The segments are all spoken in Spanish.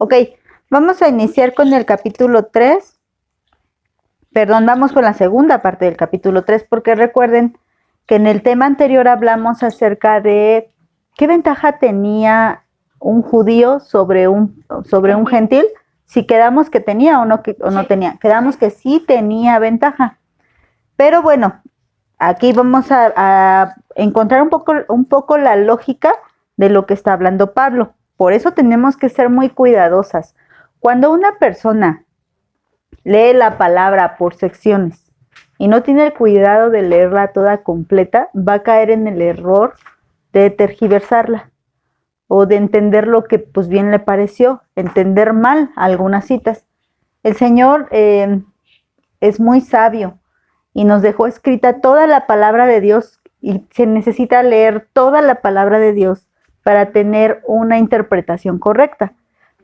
Ok, vamos a iniciar con el capítulo 3. Perdón, vamos con la segunda parte del capítulo 3, porque recuerden que en el tema anterior hablamos acerca de qué ventaja tenía un judío sobre un gentil, si quedamos que tenía o no tenía. Quedamos que sí tenía ventaja. Pero bueno, aquí vamos a encontrar un poco la lógica de lo que está hablando Pablo. Por eso tenemos que ser muy cuidadosas. Cuando una persona lee la palabra por secciones y no tiene el cuidado de leerla toda completa, va a caer en el error de tergiversarla o de entender lo que pues bien le pareció, entender mal algunas citas. El Señor es muy sabio y nos dejó escrita toda la palabra de Dios y se necesita leer toda la palabra de Dios para tener una interpretación correcta.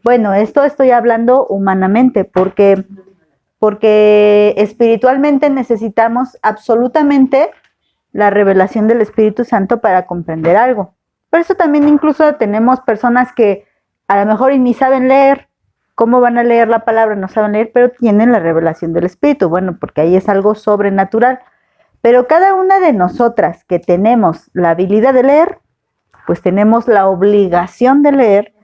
Bueno, esto estoy hablando humanamente porque espiritualmente necesitamos absolutamente la revelación del Espíritu Santo para comprender algo. Por eso también incluso tenemos personas que a lo mejor ni saben leer. ¿Cómo van a leer la palabra? No saben leer, pero tienen la revelación del Espíritu. Bueno, porque ahí es algo sobrenatural. Pero cada una de nosotras que tenemos la habilidad de leer, pues tenemos la obligación de leer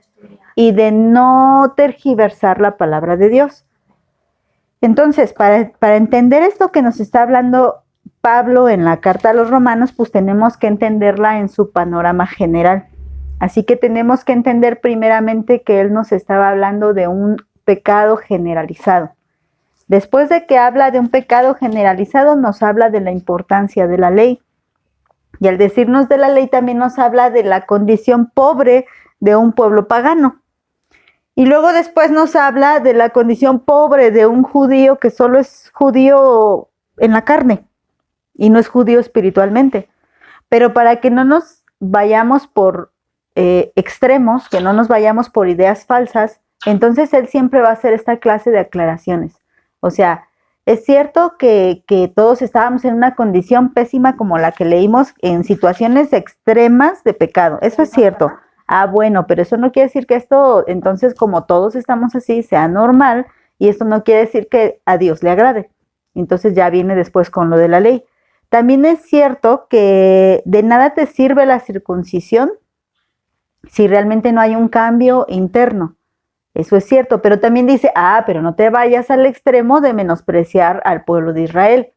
y de no tergiversar la palabra de Dios. Entonces, para entender esto que nos está hablando Pablo en la carta a los Romanos, pues tenemos que entenderla en su panorama general. Así que tenemos que entender primeramente que él nos estaba hablando de un pecado generalizado. Después de que habla de un pecado generalizado, nos habla de la importancia de la ley. Y al decirnos de la ley también nos habla de la condición pobre de un pueblo pagano. Y luego después nos habla de la condición pobre de un judío que solo es judío en la carne y no es judío espiritualmente. Pero para que no nos vayamos por extremos, que no nos vayamos por ideas falsas, entonces él siempre va a hacer esta clase de aclaraciones. O sea, es cierto que todos estábamos en una condición pésima como la que leímos en situaciones extremas de pecado. Eso es cierto. Ah, bueno, pero eso no quiere decir que esto, entonces, como todos estamos así, sea normal, y esto no quiere decir que a Dios le agrade. Entonces ya viene después con lo de la ley. También es cierto que de nada te sirve la circuncisión si realmente no hay un cambio interno. Eso es cierto, pero también dice, pero no te vayas al extremo de menospreciar al pueblo de Israel.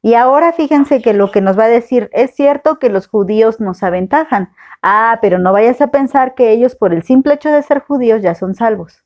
Y ahora fíjense que lo que nos va a decir, es cierto que los judíos nos aventajan. Pero no vayas a pensar que ellos por el simple hecho de ser judíos ya son salvos.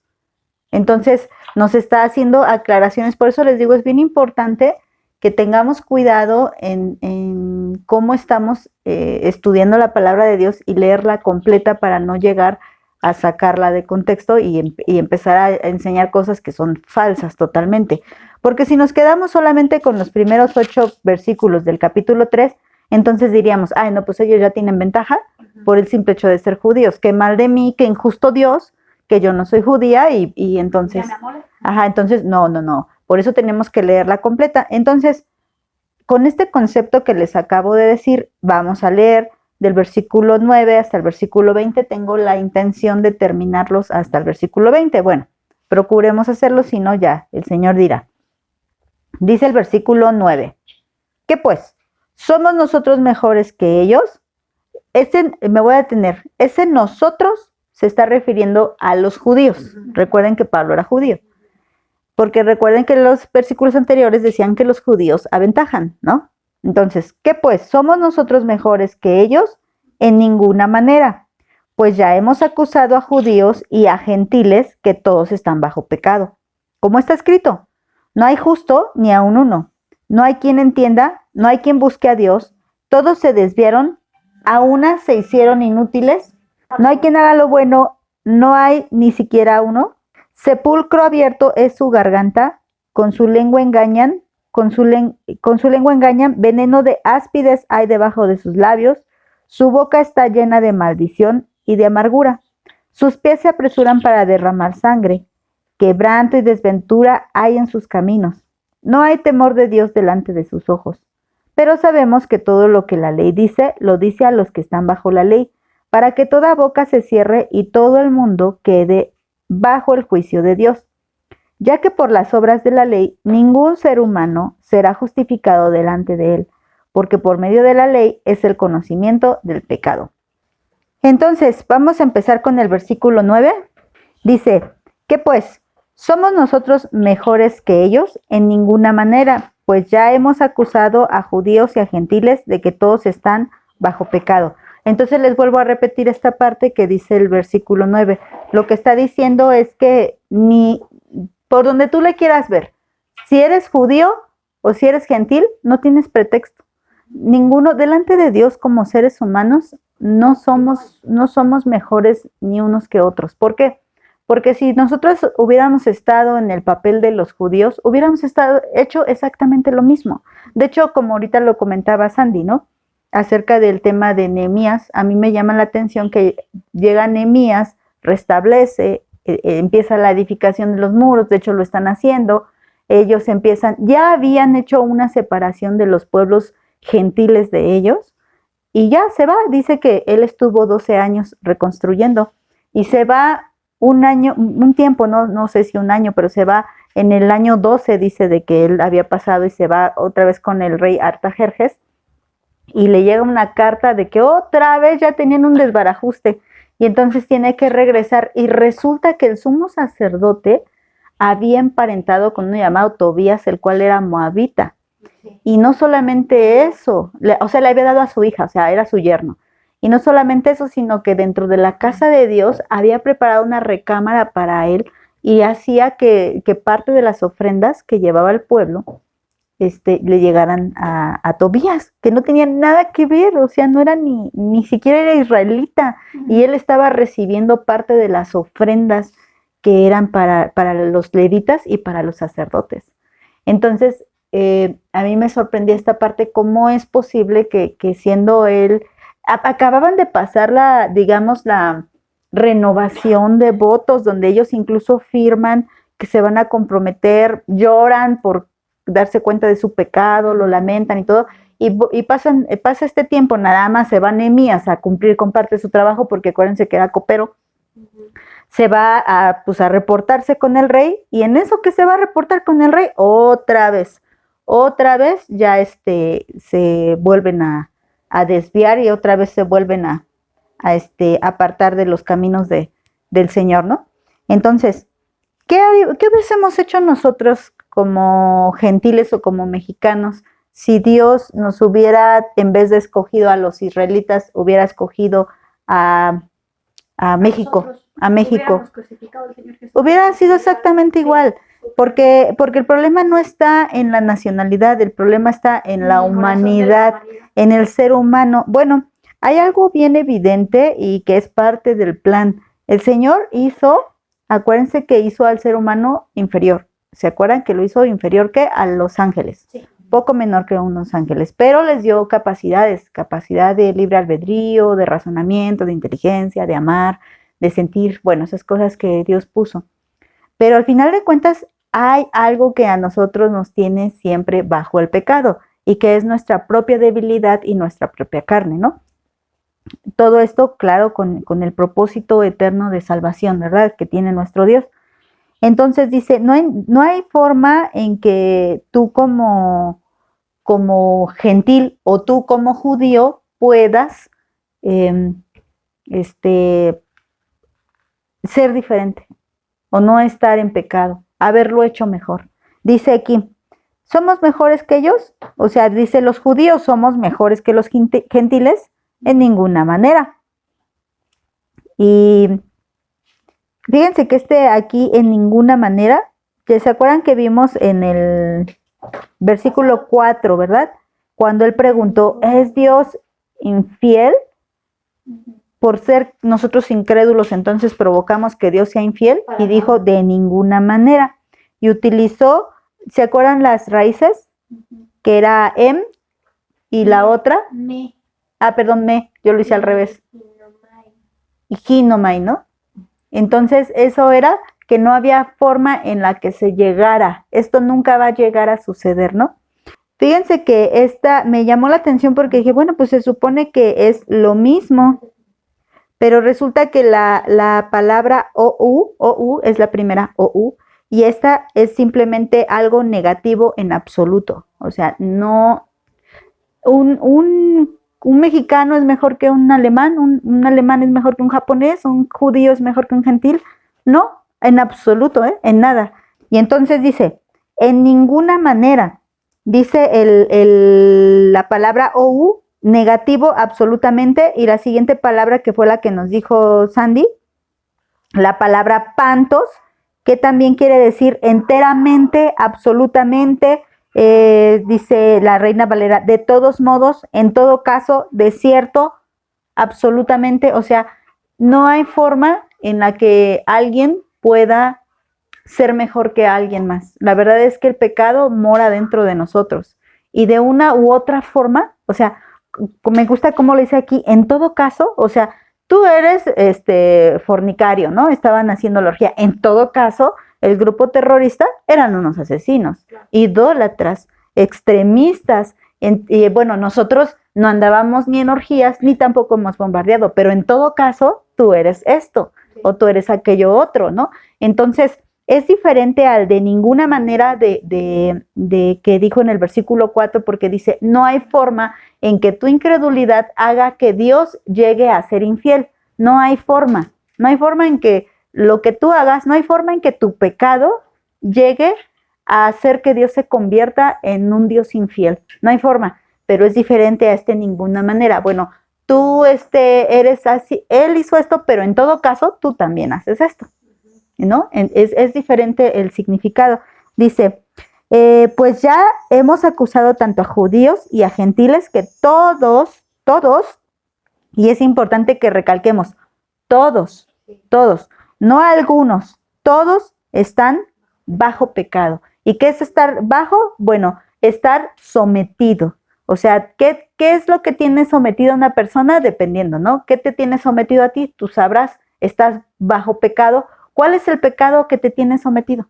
Entonces nos está haciendo aclaraciones, por eso les digo, es bien importante que tengamos cuidado en cómo estamos estudiando la palabra de Dios y leerla completa para no llegar a sacarla de contexto y empezar a enseñar cosas que son falsas totalmente. Porque si nos quedamos solamente con los primeros 8 versículos del capítulo 3, entonces diríamos, no, pues ellos ya tienen ventaja por el simple hecho de ser judíos. Qué mal de mí, qué injusto Dios, que yo no soy judía y entonces... entonces, no. Por eso tenemos que leerla completa. Entonces, con este concepto que les acabo de decir, vamos a leer del versículo 9 hasta el versículo 20. Tengo la intención de terminarlos hasta el versículo 20. Bueno, procuremos hacerlo, si no ya el Señor dirá. Dice el versículo 9. ¿Qué pues? ¿Somos nosotros mejores que ellos? Me voy a detener. Ese nosotros se está refiriendo a los judíos. Recuerden que Pablo era judío. Porque recuerden que los versículos anteriores decían que los judíos aventajan, ¿no? Entonces, ¿qué pues? ¿Somos nosotros mejores que ellos? En ninguna manera. Pues ya hemos acusado a judíos y a gentiles que todos están bajo pecado. ¿Cómo está escrito? No hay justo ni aun uno. No hay quien entienda, no hay quien busque a Dios. Todos se desviaron, a unas se hicieron inútiles. No hay quien haga lo bueno, no hay ni siquiera uno. Sepulcro abierto es su garganta, con su lengua engañan, veneno de áspides hay debajo de sus labios, su boca está llena de maldición y de amargura. Sus pies se apresuran para derramar sangre, quebranto y desventura hay en sus caminos. No hay temor de Dios delante de sus ojos. Pero sabemos que todo lo que la ley dice, lo dice a los que están bajo la ley, para que toda boca se cierre y todo el mundo quede bajo el juicio de Dios, ya que por las obras de la ley ningún ser humano será justificado delante de él, porque por medio de la ley es el conocimiento del pecado. Entonces, vamos a empezar con el versículo 9. Dice, ¿qué pues? ¿Somos nosotros mejores que ellos? En ninguna manera, pues ya hemos acusado a judíos y a gentiles de que todos están bajo pecado. Entonces les vuelvo a repetir esta parte que dice el versículo 9. Lo que está diciendo es que ni por donde tú le quieras ver, si eres judío o si eres gentil, no tienes pretexto. Ninguno, delante de Dios como seres humanos, no somos mejores ni unos que otros. ¿Por qué? Porque si nosotros hubiéramos estado en el papel de los judíos, hubiéramos hecho exactamente lo mismo. De hecho, como ahorita lo comentaba Sandy, ¿no? Acerca del tema de Nehemías, a mí me llama la atención que llega Nehemías, restablece, empieza la edificación de los muros, de hecho lo están haciendo, ellos ya habían hecho una separación de los pueblos gentiles de ellos, y ya se va, dice que él estuvo 12 años reconstruyendo, y se va un tiempo, no sé si un año, pero se va en el año 12, dice de que él había pasado y se va otra vez con el rey Artajerjes, y le llega una carta de que otra vez ya tenían un desbarajuste, y entonces tiene que regresar, y resulta que el sumo sacerdote había emparentado con uno llamado Tobías, el cual era moabita, y no solamente eso, le había dado a su hija, o sea, era su yerno. Y no solamente eso, sino que dentro de la casa de Dios había preparado una recámara para él y hacía que parte de las ofrendas que llevaba el pueblo le llegaran a Tobías, que no tenía nada que ver, o sea, no era ni siquiera era israelita, y él estaba recibiendo parte de las ofrendas que eran para los levitas y para los sacerdotes. Entonces, a mí me sorprendía esta parte, cómo es posible que siendo él, acababan de pasar la renovación de votos, donde ellos incluso firman que se van a comprometer, lloran por darse cuenta de su pecado, lo lamentan y todo, y pasa este tiempo, nada más se va Nehemías a cumplir con parte de su trabajo, porque acuérdense que era copero, se va a reportarse con el rey, y en eso que se va a reportar con el rey, otra vez ya se vuelven a desviar, y otra vez se vuelven a apartar de los caminos del Señor, ¿no? Entonces, ¿qué hubiésemos hecho nosotros como gentiles o como mexicanos si Dios nos hubiera, en vez de escogido a los israelitas, hubiera escogido a México? A México. Hubiera sido exactamente igual, porque el problema no está en la nacionalidad, el problema está en la humanidad, en el ser humano. Bueno, hay algo bien evidente y que es parte del plan. El Señor acuérdense que hizo al ser humano inferior. ¿Se acuerdan que lo hizo inferior que a los ángeles? Sí. Poco menor que unos ángeles, pero les dio capacidad de libre albedrío, de razonamiento, de inteligencia, de amar, de sentir, bueno, esas cosas que Dios puso. Pero al final de cuentas hay algo que a nosotros nos tiene siempre bajo el pecado, y que es nuestra propia debilidad y nuestra propia carne, ¿no? Todo esto, claro, con el propósito eterno de salvación, ¿verdad?, que tiene nuestro Dios. Entonces dice, no hay forma en que tú como gentil o tú como judío puedas ser diferente o no estar en pecado, haberlo hecho mejor. Dice aquí, ¿somos mejores que ellos? O sea, dice, los judíos somos mejores que los gentiles, en ninguna manera. Y fíjense que aquí en ninguna manera, que se acuerdan que vimos en el versículo 4, ¿verdad? Cuando él preguntó, ¿es Dios infiel? Por ser nosotros incrédulos, entonces provocamos que Dios sea infiel, y dijo, de ninguna manera. Y utilizó, ¿se acuerdan las raíces? Que era y la otra. Me, yo lo hice al revés. Y ginomai, ¿no? Entonces eso era que no había forma en la que se llegara. Esto nunca va a llegar a suceder, ¿no? Fíjense que esta me llamó la atención porque dije, bueno, pues se supone que es lo mismo. pero resulta que la palabra OU es la primera OU, y esta es simplemente algo negativo en absoluto. O sea, no, un mexicano es mejor que un alemán, un alemán es mejor que un japonés, un judío es mejor que un gentil. No, en absoluto, en nada. Y entonces dice, en ninguna manera, dice la palabra OU, negativo absolutamente, y la siguiente palabra que fue la que nos dijo Sandy, la palabra pantos, que también quiere decir enteramente, absolutamente, dice la Reina Valera, de todos modos, en todo caso, de cierto, absolutamente, o sea, no hay forma en la que alguien pueda ser mejor que alguien más. La verdad es que el pecado mora dentro de nosotros y de una u otra forma, o sea, me gusta cómo lo dice aquí, en todo caso, o sea, tú eres fornicario, ¿no? Estaban haciendo la orgía. En todo caso, el grupo terrorista eran unos asesinos, idólatras, extremistas. Y bueno, nosotros no andábamos ni en orgías, ni tampoco hemos bombardeado, pero en todo caso, tú eres esto, o tú eres aquello otro, ¿no? Entonces, es diferente al de ninguna manera de que dijo en el versículo 4, porque dice, no hay forma en que tu incredulidad haga que Dios llegue a ser infiel. No hay forma en que lo que tú hagas, no hay forma en que tu pecado llegue a hacer que Dios se convierta en un Dios infiel. No hay forma, pero es diferente a de ninguna manera. Bueno, tú eres así, él hizo esto, pero en todo caso tú también haces esto, ¿no? Es diferente el significado. Dice, pues ya hemos acusado tanto a judíos y a gentiles que todos, y es importante que recalquemos, todos, no algunos, todos están bajo pecado. ¿Y qué es estar bajo? Bueno, estar sometido. O sea, ¿qué es lo que tiene sometido a una persona? Dependiendo, ¿no? ¿Qué te tiene sometido a ti? Tú sabrás, estás bajo pecado. ¿Cuál es el pecado que te tiene sometido?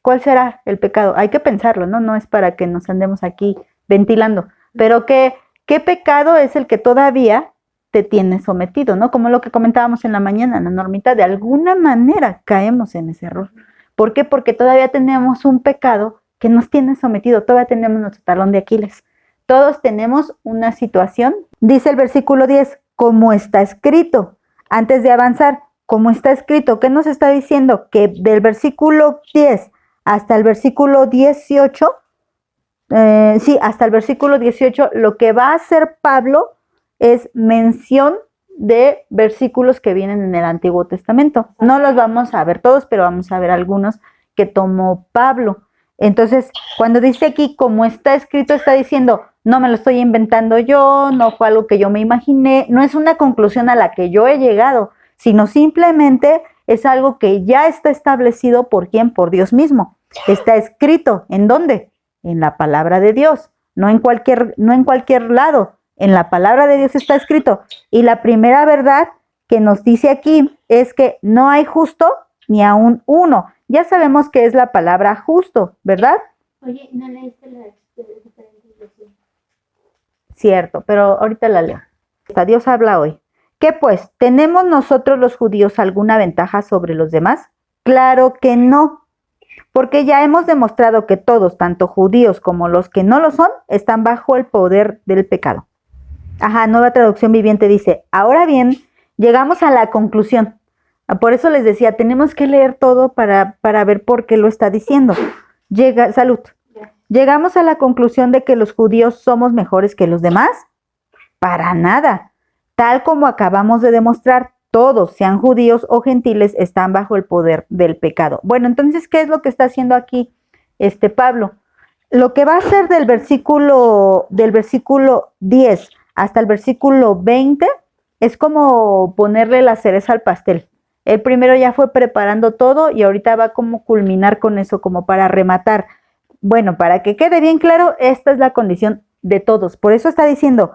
¿Cuál será el pecado? Hay que pensarlo, ¿no? No es para que nos andemos aquí ventilando, pero ¿qué pecado es el que todavía te tiene sometido, ¿no? Como lo que comentábamos en la mañana, la Normita, de alguna manera caemos en ese error. ¿Por qué? Porque todavía tenemos un pecado que nos tiene sometido, todavía tenemos nuestro talón de Aquiles. Todos tenemos una situación, dice el versículo 10, como está escrito. Antes de avanzar, como está escrito, ¿qué nos está diciendo? Que del versículo 10 hasta el versículo 18, hasta el versículo 18, lo que va a hacer Pablo es mención de versículos que vienen en el Antiguo Testamento. No los vamos a ver todos, pero vamos a ver algunos que tomó Pablo. Entonces, cuando dice aquí, como está escrito, está diciendo, no me lo estoy inventando yo, no fue algo que yo me imaginé, no es una conclusión a la que yo he llegado, sino simplemente es algo que ya está establecido por quién, por Dios mismo. Está escrito, ¿en dónde? En la palabra de Dios, no en cualquier lado. En la palabra de Dios está escrito. Y la primera verdad que nos dice aquí es que no hay justo ni aún uno. Ya sabemos que es la palabra justo, ¿verdad? Oye, ¿no leíste la diferentes versiones? Cierto, pero ahorita la leo. Dios habla hoy. ¿Qué pues? ¿Tenemos nosotros los judíos alguna ventaja sobre los demás? Claro que no, porque ya hemos demostrado que todos, tanto judíos como los que no lo son, están bajo el poder del pecado. Ajá, Nueva Traducción Viviente dice, ahora bien, llegamos a la conclusión. Por eso les decía, tenemos que leer todo para ver por qué lo está diciendo. Salud. Llegamos a la conclusión de que los judíos somos mejores que los demás. Para nada. Tal como acabamos de demostrar, todos, sean judíos o gentiles, están bajo el poder del pecado. Bueno, entonces, ¿qué es lo que está haciendo aquí Pablo? Lo que va a hacer del versículo 10 hasta el versículo 20 es como ponerle la cereza al pastel. Él primero ya fue preparando todo y ahorita va como culminar con eso, como para rematar. Bueno, para que quede bien claro, esta es la condición de todos. Por eso está diciendo,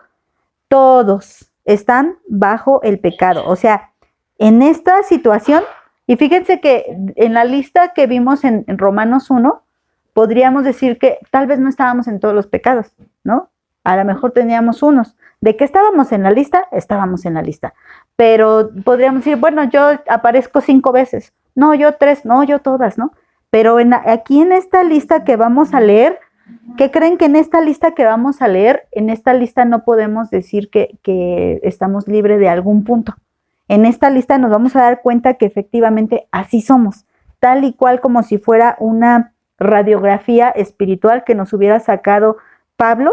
todos están bajo el pecado. O sea, en esta situación, y fíjense que en la lista que vimos en Romanos 1, podríamos decir que tal vez no estábamos en todos los pecados, ¿no? A lo mejor teníamos unos. ¿De qué estábamos en la lista? Estábamos en la lista. Pero podríamos decir, bueno, yo aparezco 5 veces. No, yo 3, no, yo todas, ¿no? Pero aquí en esta lista que vamos a leer, ¿qué creen que en esta lista que vamos a leer? En esta lista no podemos decir que estamos libres de algún punto. En esta lista nos vamos a dar cuenta que efectivamente así somos, tal y cual como si fuera una radiografía espiritual que nos hubiera sacado Pablo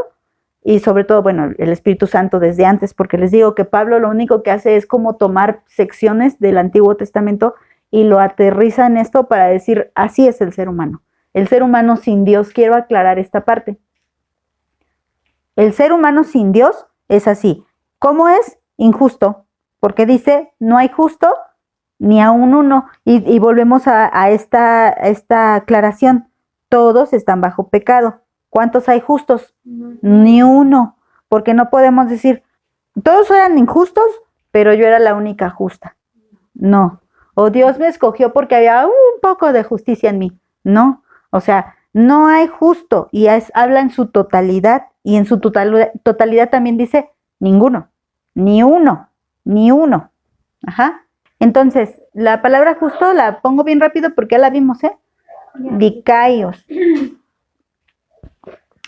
y sobre todo, bueno, el Espíritu Santo desde antes, porque les digo que Pablo lo único que hace es como tomar secciones del Antiguo Testamento y lo aterriza en esto para decir, así es el ser humano. El ser humano sin Dios, quiero aclarar esta parte. El ser humano sin Dios es así. ¿Cómo es? Injusto, porque dice, no hay justo ni aun uno. Y volvemos a esta aclaración. Todos están bajo pecado. ¿Cuántos hay justos? Ni uno. Porque no podemos decir, todos eran injustos, pero yo era la única justa. No. O Dios me escogió porque había un poco de justicia en mí. No. O sea, no hay justo. Y habla en su totalidad. Y en su totalidad también dice, ninguno. Ni uno. Ni uno. Ajá. Entonces, la palabra justo la pongo bien rápido porque ya la vimos, ¿eh? Dikaios.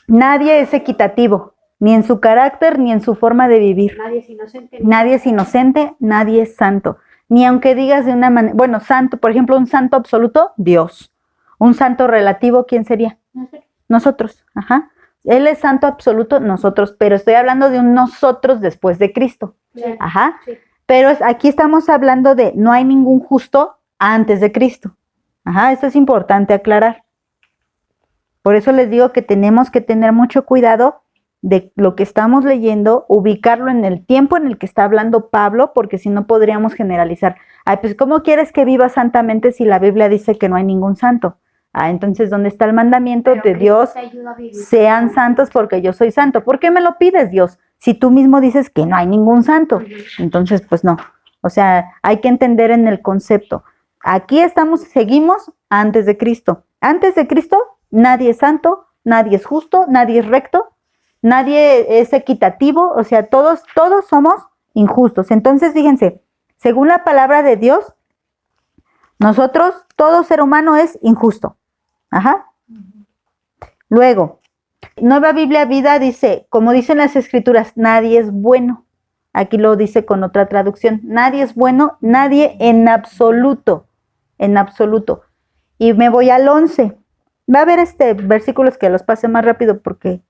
Nadie es equitativo, ni en su carácter, ni en su forma de vivir. Nadie es inocente. Nadie es inocente, nadie es santo. Ni aunque digas de una manera, bueno, santo, por ejemplo, un santo absoluto, Dios. Un santo relativo, ¿quién sería? Nosotros. Ajá. Él es santo absoluto, nosotros, pero estoy hablando de un nosotros después de Cristo. Sí. Ajá. Sí. Pero aquí estamos hablando de no hay ningún justo antes de Cristo. Ajá, eso es importante aclarar. Por eso les digo que tenemos que tener mucho cuidado de lo que estamos leyendo, ubicarlo en el tiempo en el que está hablando Pablo, porque si no podríamos generalizar. Ay, pues ¿cómo quieres que viva santamente si la Biblia dice que no hay ningún santo? Ah, entonces, ¿dónde está el mandamiento de Dios? Sean santos porque yo soy santo. ¿Por qué me lo pides, Dios? Si tú mismo dices que no hay ningún santo. Entonces, pues no. O sea, hay que entender en el concepto. Aquí seguimos antes de Cristo. Antes de Cristo, nadie es santo, nadie es justo, nadie es recto, nadie es equitativo. O sea, todos somos injustos. Entonces, fíjense, según la palabra de Dios, nosotros, todo ser humano es injusto. Ajá. Luego, Nueva Biblia Vida dice, como dicen las Escrituras, nadie es bueno. Aquí lo dice con otra traducción. Nadie es bueno, nadie en absoluto. En absoluto. Y me voy al 11. Va a haber versículos que los pase más rápido porque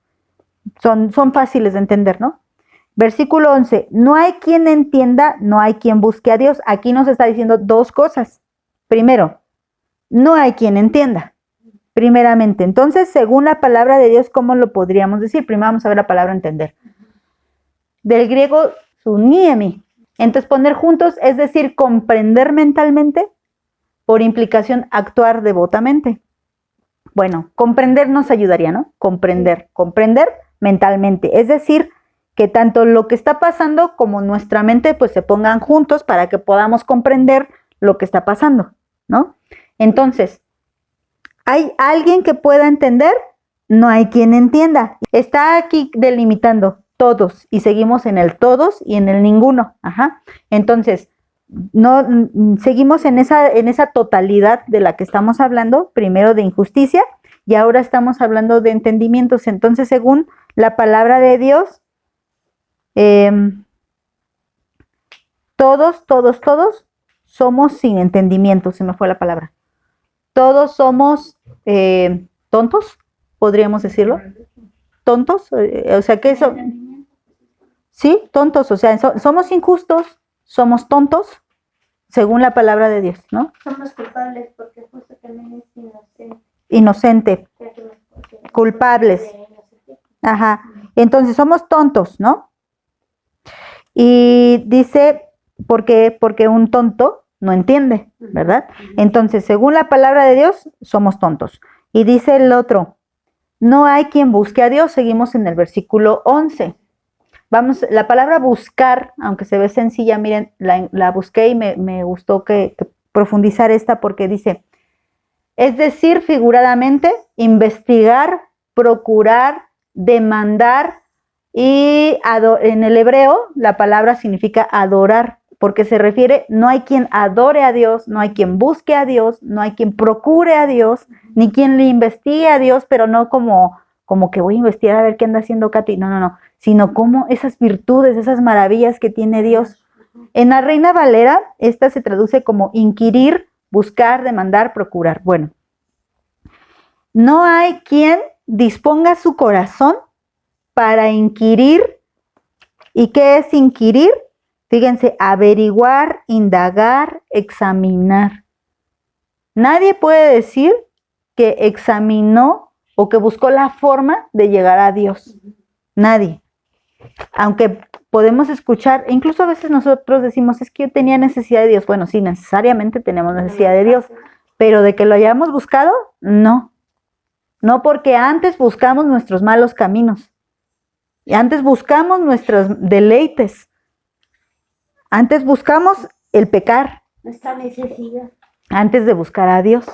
son fáciles de entender, ¿no? Versículo 11. No hay quien entienda, no hay quien busque a Dios. Aquí nos está diciendo dos cosas. Primero, no hay quien entienda. Primeramente, entonces, según la palabra de Dios, ¿cómo lo podríamos decir? Primero vamos a ver la palabra entender. Del griego, suniemi. Entonces, poner juntos es decir, comprender mentalmente, por implicación, actuar devotamente. Bueno, comprender nos ayudaría, ¿no? Comprender mentalmente. Es decir, que tanto lo que está pasando como nuestra mente, pues se pongan juntos para que podamos comprender lo que está pasando, ¿no? Entonces, ¿hay alguien que pueda entender? No hay quien entienda. Está aquí delimitando todos y seguimos en el todos y en el ninguno. Ajá. Entonces, no seguimos en esa totalidad de la que estamos hablando, primero de injusticia y ahora estamos hablando de entendimientos. Entonces, según la palabra de Dios, todos somos sin entendimiento, se me fue la palabra. Todos somos tontos, podríamos decirlo. Tontos, o sea que eso, sí, tontos, o sea, somos injustos, somos tontos, según la palabra de Dios, ¿no? Somos culpables porque justo también es inocente. Inocente, culpables. Ajá, entonces somos tontos, ¿no? Y dice, porque un tonto no entiende, ¿verdad? Entonces, según la palabra de Dios, somos tontos. Y dice el otro, no hay quien busque a Dios. Seguimos en el versículo 11. Vamos, la palabra buscar, aunque se ve sencilla, miren, la busqué y me gustó que profundizar esta porque dice, es decir, figuradamente, investigar, procurar, demandar, Y en el hebreo la palabra significa adorar, porque se refiere, no hay quien adore a Dios, no hay quien busque a Dios, no hay quien procure a Dios, ni quien le investigue a Dios, pero no como que voy a investigar a ver qué anda haciendo Katy, no, sino como esas virtudes, esas maravillas que tiene Dios. En la Reina Valera, esta se traduce como inquirir, buscar, demandar, procurar. Bueno, no hay quien disponga su corazón para inquirir. ¿Y qué es inquirir? Fíjense, averiguar, indagar, examinar. Nadie puede decir que examinó o que buscó la forma de llegar a Dios. Nadie. Aunque podemos escuchar, incluso a veces nosotros decimos, es que yo tenía necesidad de Dios. Bueno, sí, necesariamente tenemos necesidad de Dios, pero de que lo hayamos buscado, no. No, porque antes buscamos nuestros malos caminos. Y antes buscamos nuestros deleites. Antes buscamos el pecar. Nuestra necesidad. Antes de buscar a Dios.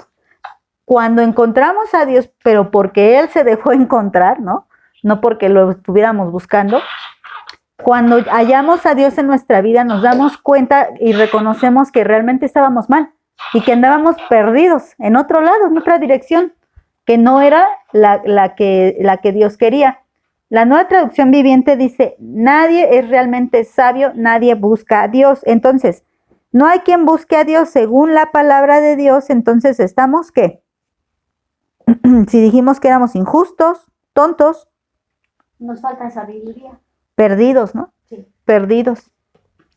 Cuando encontramos a Dios, pero porque Él se dejó encontrar, ¿no? No porque lo estuviéramos buscando. Cuando hallamos a Dios en nuestra vida, nos damos cuenta y reconocemos que realmente estábamos mal y que andábamos perdidos en otro lado, en otra dirección, que no era la que Dios quería. La Nueva Traducción Viviente dice, nadie es realmente sabio, nadie busca a Dios. Entonces, no hay quien busque a Dios según la palabra de Dios, entonces estamos, ¿qué? Si dijimos que éramos injustos, tontos. Nos falta sabiduría. Perdidos, ¿no? Sí. Perdidos.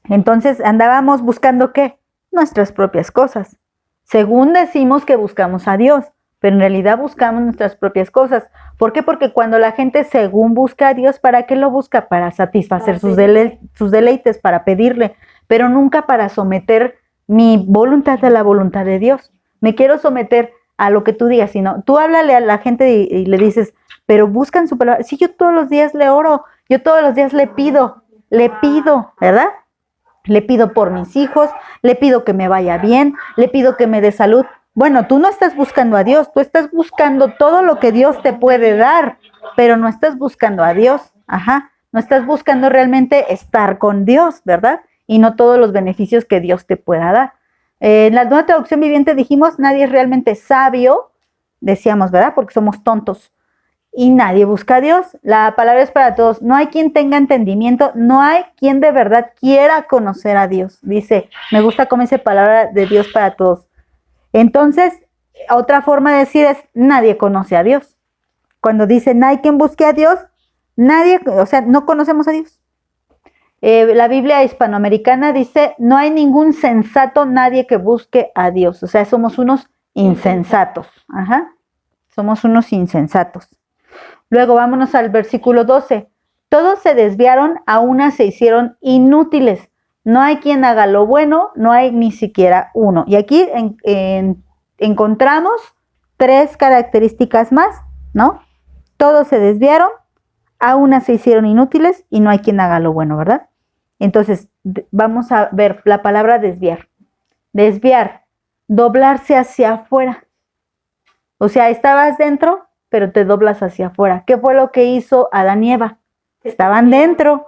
Entonces andábamos buscando ¿qué? Nuestras propias cosas. Según decimos que buscamos a Dios, pero en realidad buscamos nuestras propias cosas. ¿Por qué? Porque cuando la gente según busca a Dios, ¿para qué lo busca? Para satisfacer sus deleites, para pedirle, pero nunca para someter mi voluntad a la voluntad de Dios. Me quiero someter a lo que tú digas, sino tú háblale a la gente y le dices, pero buscan su palabra. Sí, yo todos los días le oro, yo todos los días le pido, ¿verdad? Le pido por mis hijos, le pido que me vaya bien, le pido que me dé salud. Bueno, tú no estás buscando a Dios, tú estás buscando todo lo que Dios te puede dar, pero no estás buscando a Dios, no estás buscando realmente estar con Dios, ¿verdad? Y no todos los beneficios que Dios te pueda dar. En la Nueva Traducción Viviente dijimos, nadie es realmente sabio, decíamos, ¿verdad? Porque somos tontos. Y nadie busca a Dios. La palabra es para todos. No hay quien tenga entendimiento, no hay quien de verdad quiera conocer a Dios. Dice, me gusta cómo dice palabra de Dios para todos. Entonces, otra forma de decir es, nadie conoce a Dios. Cuando dice, no hay quien busque a Dios, nadie, o sea, no conocemos a Dios. La Biblia hispanoamericana dice, no hay ningún sensato, nadie que busque a Dios. O sea, somos unos insensatos. Somos unos insensatos. Luego vámonos al versículo 12. Todos se desviaron, a una se hicieron inútiles. No hay quien haga lo bueno, no hay ni siquiera uno. Y aquí encontramos 3 características más, ¿no? Todos se desviaron, a una se hicieron inútiles y no hay quien haga lo bueno, ¿verdad? Entonces, vamos a ver la palabra desviar. Desviar, doblarse hacia afuera. O sea, estabas dentro, pero te doblas hacia afuera. ¿Qué fue lo que hizo Adán y Eva? Estaban dentro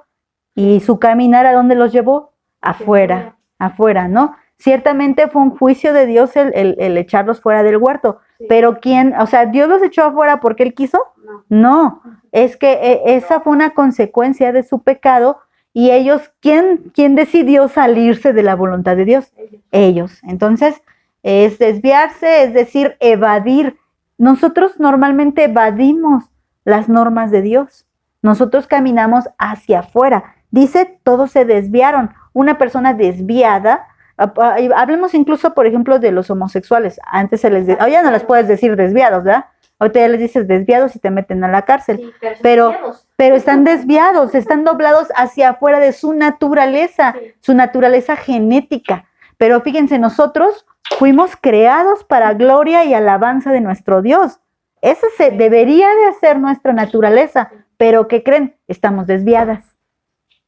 y su caminar, ¿a dónde los llevó? Afuera, ¿no? Ciertamente fue un juicio de Dios el echarlos fuera del huerto, pero ¿quién? O sea, ¿Dios los echó afuera porque Él quiso? No, es que esa fue una consecuencia de su pecado y ellos, ¿quién decidió salirse de la voluntad de Dios? Ellos. Entonces, es desviarse, es decir, evadir. Nosotros normalmente evadimos las normas de Dios. Nosotros caminamos hacia afuera. Dice, todos se desviaron. Una persona desviada, hablemos incluso, por ejemplo, de los homosexuales. Antes se les decía, ya no les puedes decir desviados, ¿verdad? Ahorita ya les dices desviados y te meten a la cárcel. Sí, pero están desviados, están doblados hacia afuera de su naturaleza, su naturaleza genética. Pero fíjense, nosotros fuimos creados para gloria y alabanza de nuestro Dios. Eso debería de ser nuestra naturaleza. Pero ¿qué creen? Estamos desviadas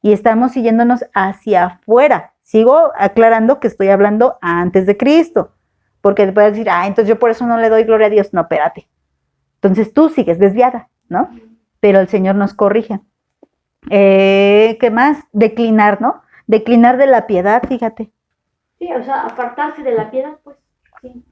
y estamos siguiéndonos hacia afuera. Sigo aclarando que estoy hablando antes de Cristo, porque te puedes decir, entonces yo por eso no le doy gloria a Dios. No, espérate. Entonces tú sigues desviada, ¿no? Pero el Señor nos corrige. ¿Qué más? Declinar, ¿no? Declinar de la piedad, fíjate. Sí, o sea, apartarse de la piedad, pues, sí.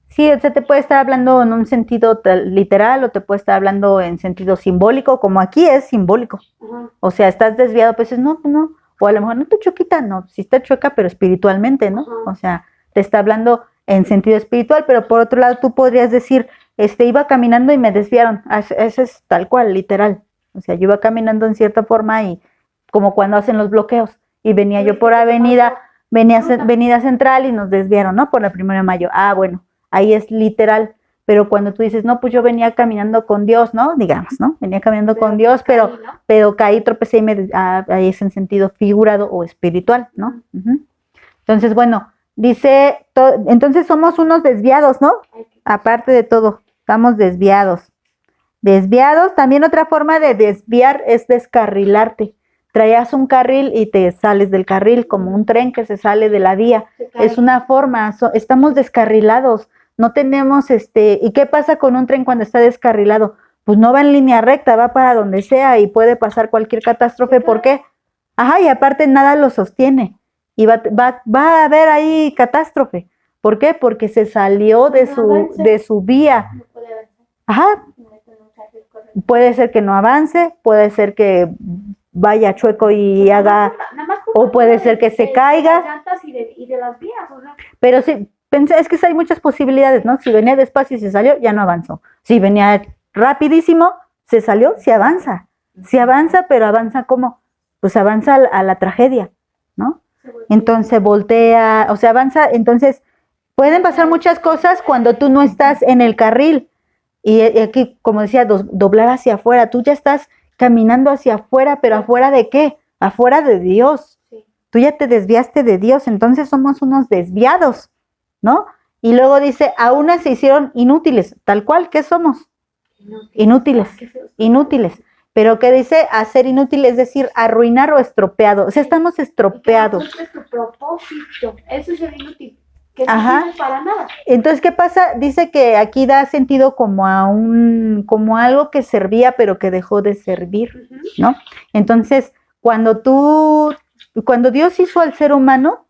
Sí, o sea, te puede estar hablando en un sentido literal o te puede estar hablando en sentido simbólico, como aquí es simbólico. Ajá. O sea, estás desviado, pues no, pues no. O a lo mejor no te chuequita, no, sí está chueca, pero espiritualmente, ¿no? Ajá. O sea, te está hablando en sentido espiritual, pero por otro lado tú podrías decir, iba caminando y me desviaron. Eso es tal cual, literal. O sea, yo iba caminando en cierta forma y como cuando hacen los bloqueos y venía yo por avenida central y nos desviaron, ¿no? Por la 1 de mayo. Ah, bueno, ahí es literal. Pero cuando tú dices, no, pues yo venía caminando con Dios, ¿no? Digamos, ¿no? Venía caminando con Dios, pero caí, tropecé y ahí es en sentido figurado o espiritual, ¿no? Uh-huh. Entonces, bueno, dice, entonces somos unos desviados, ¿no? Aparte de todo, estamos desviados. Desviados, también otra forma de desviar es descarrilarte. Traías un carril y te sales del carril, como un tren que se sale de la vía. Es una forma, estamos descarrilados. No tenemos ¿y qué pasa con un tren cuando está descarrilado? Pues no va en línea recta, va para donde sea y puede pasar cualquier catástrofe. ¿Por qué? Ajá, y aparte nada lo sostiene. Y va a haber ahí catástrofe. ¿Por qué? Porque se salió de su vía. Ajá. Puede ser que no avance, puede ser que vaya chueco y haga, o puede ser que se caiga. Y de las vías, o sea. Pero sí, es que hay muchas posibilidades, ¿no? Si venía despacio y se salió, ya no avanzó. Si venía rapidísimo, se salió, sí avanza. Sí avanza, pero avanza ¿cómo? Pues avanza a la tragedia, ¿no? Entonces voltea, o sea, avanza, entonces pueden pasar muchas cosas cuando tú no estás en el carril. Y aquí, como decía, doblar hacia afuera. Tú ya estás caminando hacia afuera, pero ¿afuera de qué? Afuera de Dios. Sí. Tú ya te desviaste de Dios, entonces somos unos desviados, ¿no? Y luego dice, a unas se hicieron inútiles, tal cual, ¿qué somos? Inútiles, inútiles. Pero ¿qué dice? Hacer inútil es decir, arruinar o estropeado. O sea, estamos estropeados. ¿Qué es tu propósito? Eso es el inútil. Que no Ajá. sirve para nada. Entonces, ¿qué pasa? Dice que aquí da sentido como como algo que servía, pero que dejó de servir, ¿no? Entonces, cuando Dios hizo al ser humano,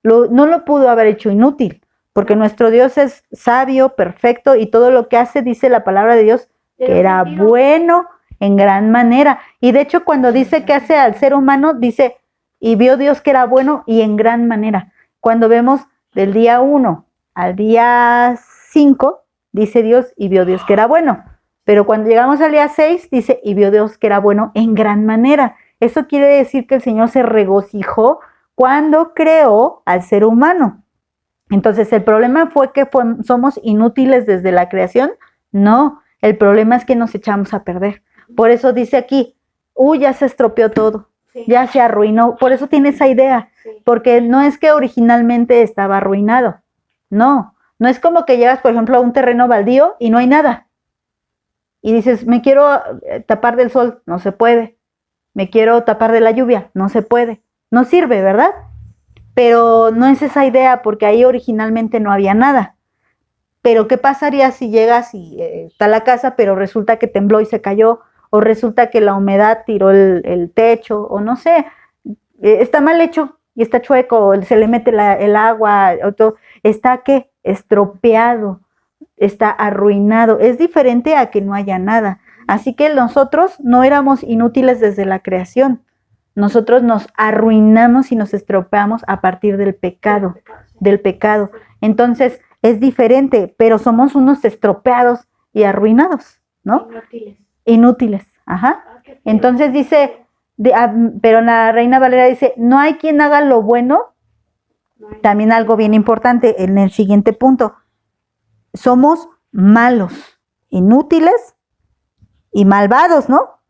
no lo pudo haber hecho inútil, porque nuestro Dios es sabio, perfecto, y todo lo que hace, dice la palabra de Dios, que era bueno en gran manera. Y de hecho, cuando dice que hace al ser humano, dice, y vio Dios que era bueno y en gran manera. Cuando vemos del día 1 al día 5, dice Dios, y vio Dios que era bueno. Pero cuando llegamos al día 6, dice, y vio Dios que era bueno en gran manera. Eso quiere decir que el Señor se regocijó cuando creó al ser humano. Entonces, ¿el problema fue que somos inútiles desde la creación? No, el problema es que nos echamos a perder. Por eso dice aquí, ya se estropeó todo. Sí. Ya se arruinó, por eso tiene esa idea, sí. Porque no es que originalmente estaba arruinado, no es como que llegas, por ejemplo, a un terreno baldío y no hay nada, y dices, me quiero tapar del sol, no se puede, me quiero tapar de la lluvia, no se puede, no sirve, ¿verdad? Pero no es esa idea, porque ahí originalmente no había nada. Pero ¿qué pasaría si llegas y está la casa, pero resulta que tembló y se cayó? O resulta que la humedad tiró el techo, o no sé, está mal hecho y está chueco, se le mete el agua, está ¿qué? Estropeado, está arruinado. Es diferente a que no haya nada. Así que nosotros no éramos inútiles desde la creación. Nosotros nos arruinamos y nos estropeamos a partir del pecado, Entonces, es diferente, pero somos unos estropeados y arruinados, ¿no? Inútiles, ajá. Entonces dice, pero la Reina Valera dice, no hay quien haga lo bueno. También algo bien importante en el siguiente punto. Somos malos, inútiles y malvados, ¿no?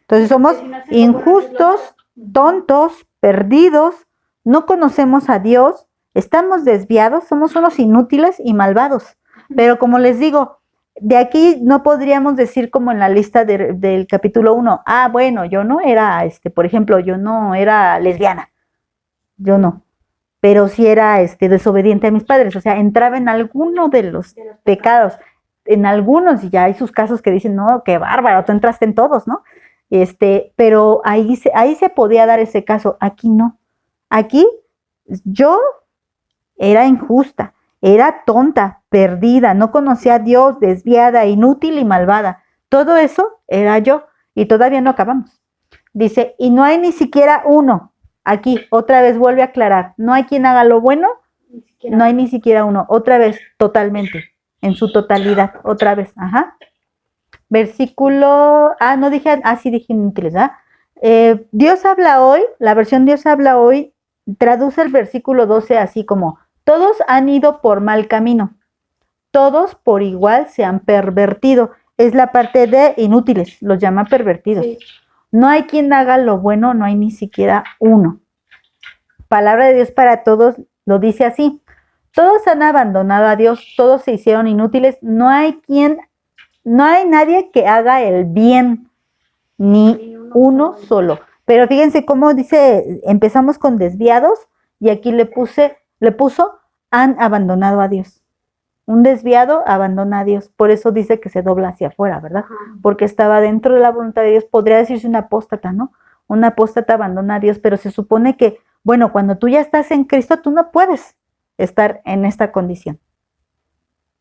Entonces somos injustos, tontos, perdidos, no conocemos a Dios, estamos desviados, somos unos inútiles y malvados. Pero como les digo, de aquí no podríamos decir como en la lista del capítulo 1, bueno, yo no era, por ejemplo, yo no era lesbiana, yo no, pero sí era desobediente a mis padres, o sea, entraba en alguno de los pecados, en algunos, y ya hay sus casos que dicen, no, qué bárbaro, tú entraste en todos, ¿no? Pero ahí se podía dar ese caso, aquí no. Aquí yo era injusta, era tonta, perdida, no conocía a Dios, desviada, inútil y malvada. Todo eso era yo y todavía no acabamos. Dice, y no hay ni siquiera uno. Aquí otra vez vuelve a aclarar, no hay quien haga lo bueno, no hay ni siquiera uno. Otra vez, totalmente, en su totalidad, otra vez, ajá. Versículo, no dije, sí dije inútiles, ¿verdad? Dios habla hoy, la versión Dios habla hoy, traduce el versículo 12 así como, todos han ido por mal camino, todos por igual se han pervertido. Es la parte de inútiles, los llama pervertidos. Sí. No hay quien haga lo bueno, no hay ni siquiera uno. Palabra de Dios para todos lo dice así. Todos han abandonado a Dios, todos se hicieron inútiles, no hay nadie que haga el bien, ni uno solo. Pero fíjense cómo dice, empezamos con desviados y aquí le puso, han abandonado a Dios. Un desviado abandona a Dios, por eso dice que se dobla hacia afuera, ¿verdad? Porque estaba dentro de la voluntad de Dios, podría decirse un apóstata, ¿no? Un apóstata abandona a Dios, pero se supone que, bueno, cuando tú ya estás en Cristo, tú no puedes estar en esta condición.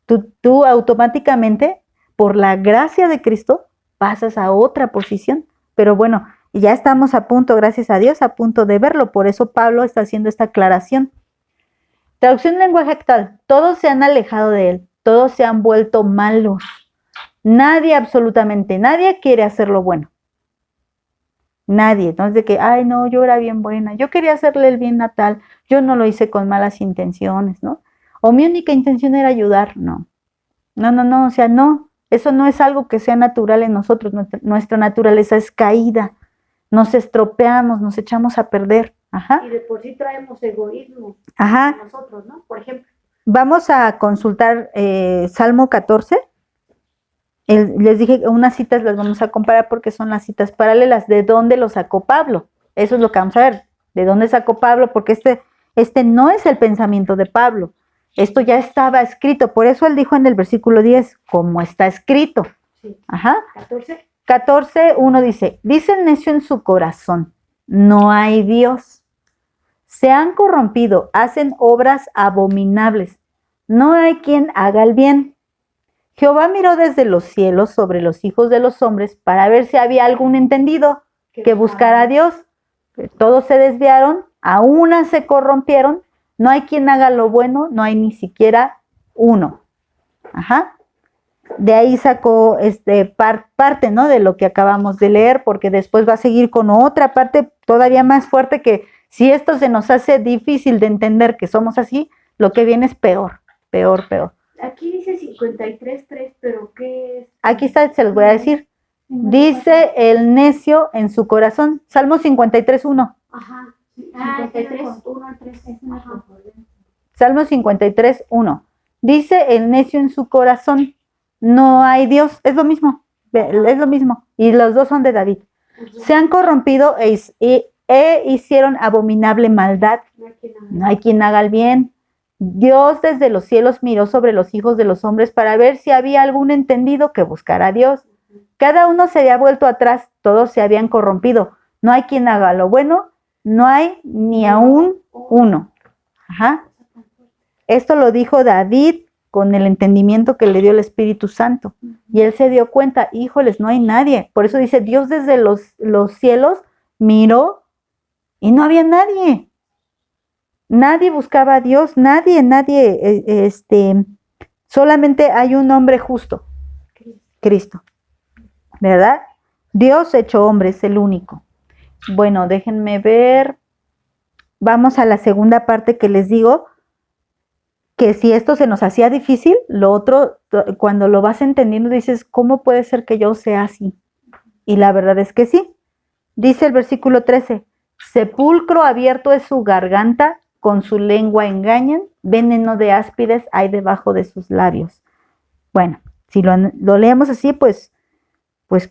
Tú automáticamente, por la gracia de Cristo, pasas a otra posición, pero bueno, ya estamos a punto, gracias a Dios, a punto de verlo, por eso Pablo está haciendo esta aclaración. Traducción en lenguaje actual, todos se han alejado de él, todos se han vuelto malos. Nadie, absolutamente nadie quiere hacer lo bueno. Nadie, no es de que, ay no, yo era bien buena, yo quería hacerle el bien a tal, yo no lo hice con malas intenciones, ¿no? O mi única intención era ayudar, no, o sea, no, eso no es algo que sea natural en nosotros, nuestra naturaleza es caída, nos estropeamos, nos echamos a perder. Ajá. Y de por sí traemos egoísmo. Ajá. Nosotros, ¿no? Por ejemplo. Vamos a consultar Salmo 14. Les dije unas citas las vamos a comparar porque son las citas paralelas. ¿De dónde lo sacó Pablo? Eso es lo que vamos a ver. ¿De dónde sacó Pablo? Porque este no es el pensamiento de Pablo. Esto ya estaba escrito. Por eso él dijo en el versículo 10, como está escrito. Sí. Ajá. 14, 1 dice el necio en su corazón, no hay Dios. Se han corrompido, hacen obras abominables. No hay quien haga el bien. Jehová miró desde los cielos sobre los hijos de los hombres para ver si había algún entendido que buscara a Dios. Todos se desviaron, a una se corrompieron. No hay quien haga lo bueno, no hay ni siquiera uno. Ajá. De ahí sacó parte, ¿no? De lo que acabamos de leer, porque después va a seguir con otra parte todavía más fuerte que si esto se nos hace difícil de entender que somos así, lo que viene es peor. Aquí dice 53.3, pero ¿qué es? Aquí está, se los voy a decir. Dice el necio en su corazón. Salmo 53.1. Ajá. 53.1 al 3. Salmo 53.1. Dice el necio en su corazón, no hay Dios. Es lo mismo. Y los dos son de David. Se han corrompido e hicieron abominable maldad. No hay quien haga el bien. Dios desde los cielos miró sobre los hijos de los hombres para ver si había algún entendido que buscara a Dios. Cada uno se había vuelto atrás, todos se habían corrompido. No hay quien haga lo bueno, no hay ni aún uno. Ajá. Esto lo dijo David con el entendimiento que le dio el Espíritu Santo. Y él se dio cuenta, híjoles, no hay nadie. Por eso dice, Dios desde los cielos miró y no había nadie. Nadie buscaba a Dios, nadie, solamente hay un hombre justo, Cristo, ¿verdad? Dios hecho hombre es el único. Bueno, déjenme ver, vamos a la segunda parte que les digo, que si esto se nos hacía difícil, lo otro, cuando lo vas entendiendo, dices, ¿cómo puede ser que yo sea así? Y la verdad es que sí. Dice el versículo 13, sepulcro abierto es su garganta, con su lengua engañan, veneno de áspides hay debajo de sus labios. Bueno, si lo leemos así, pues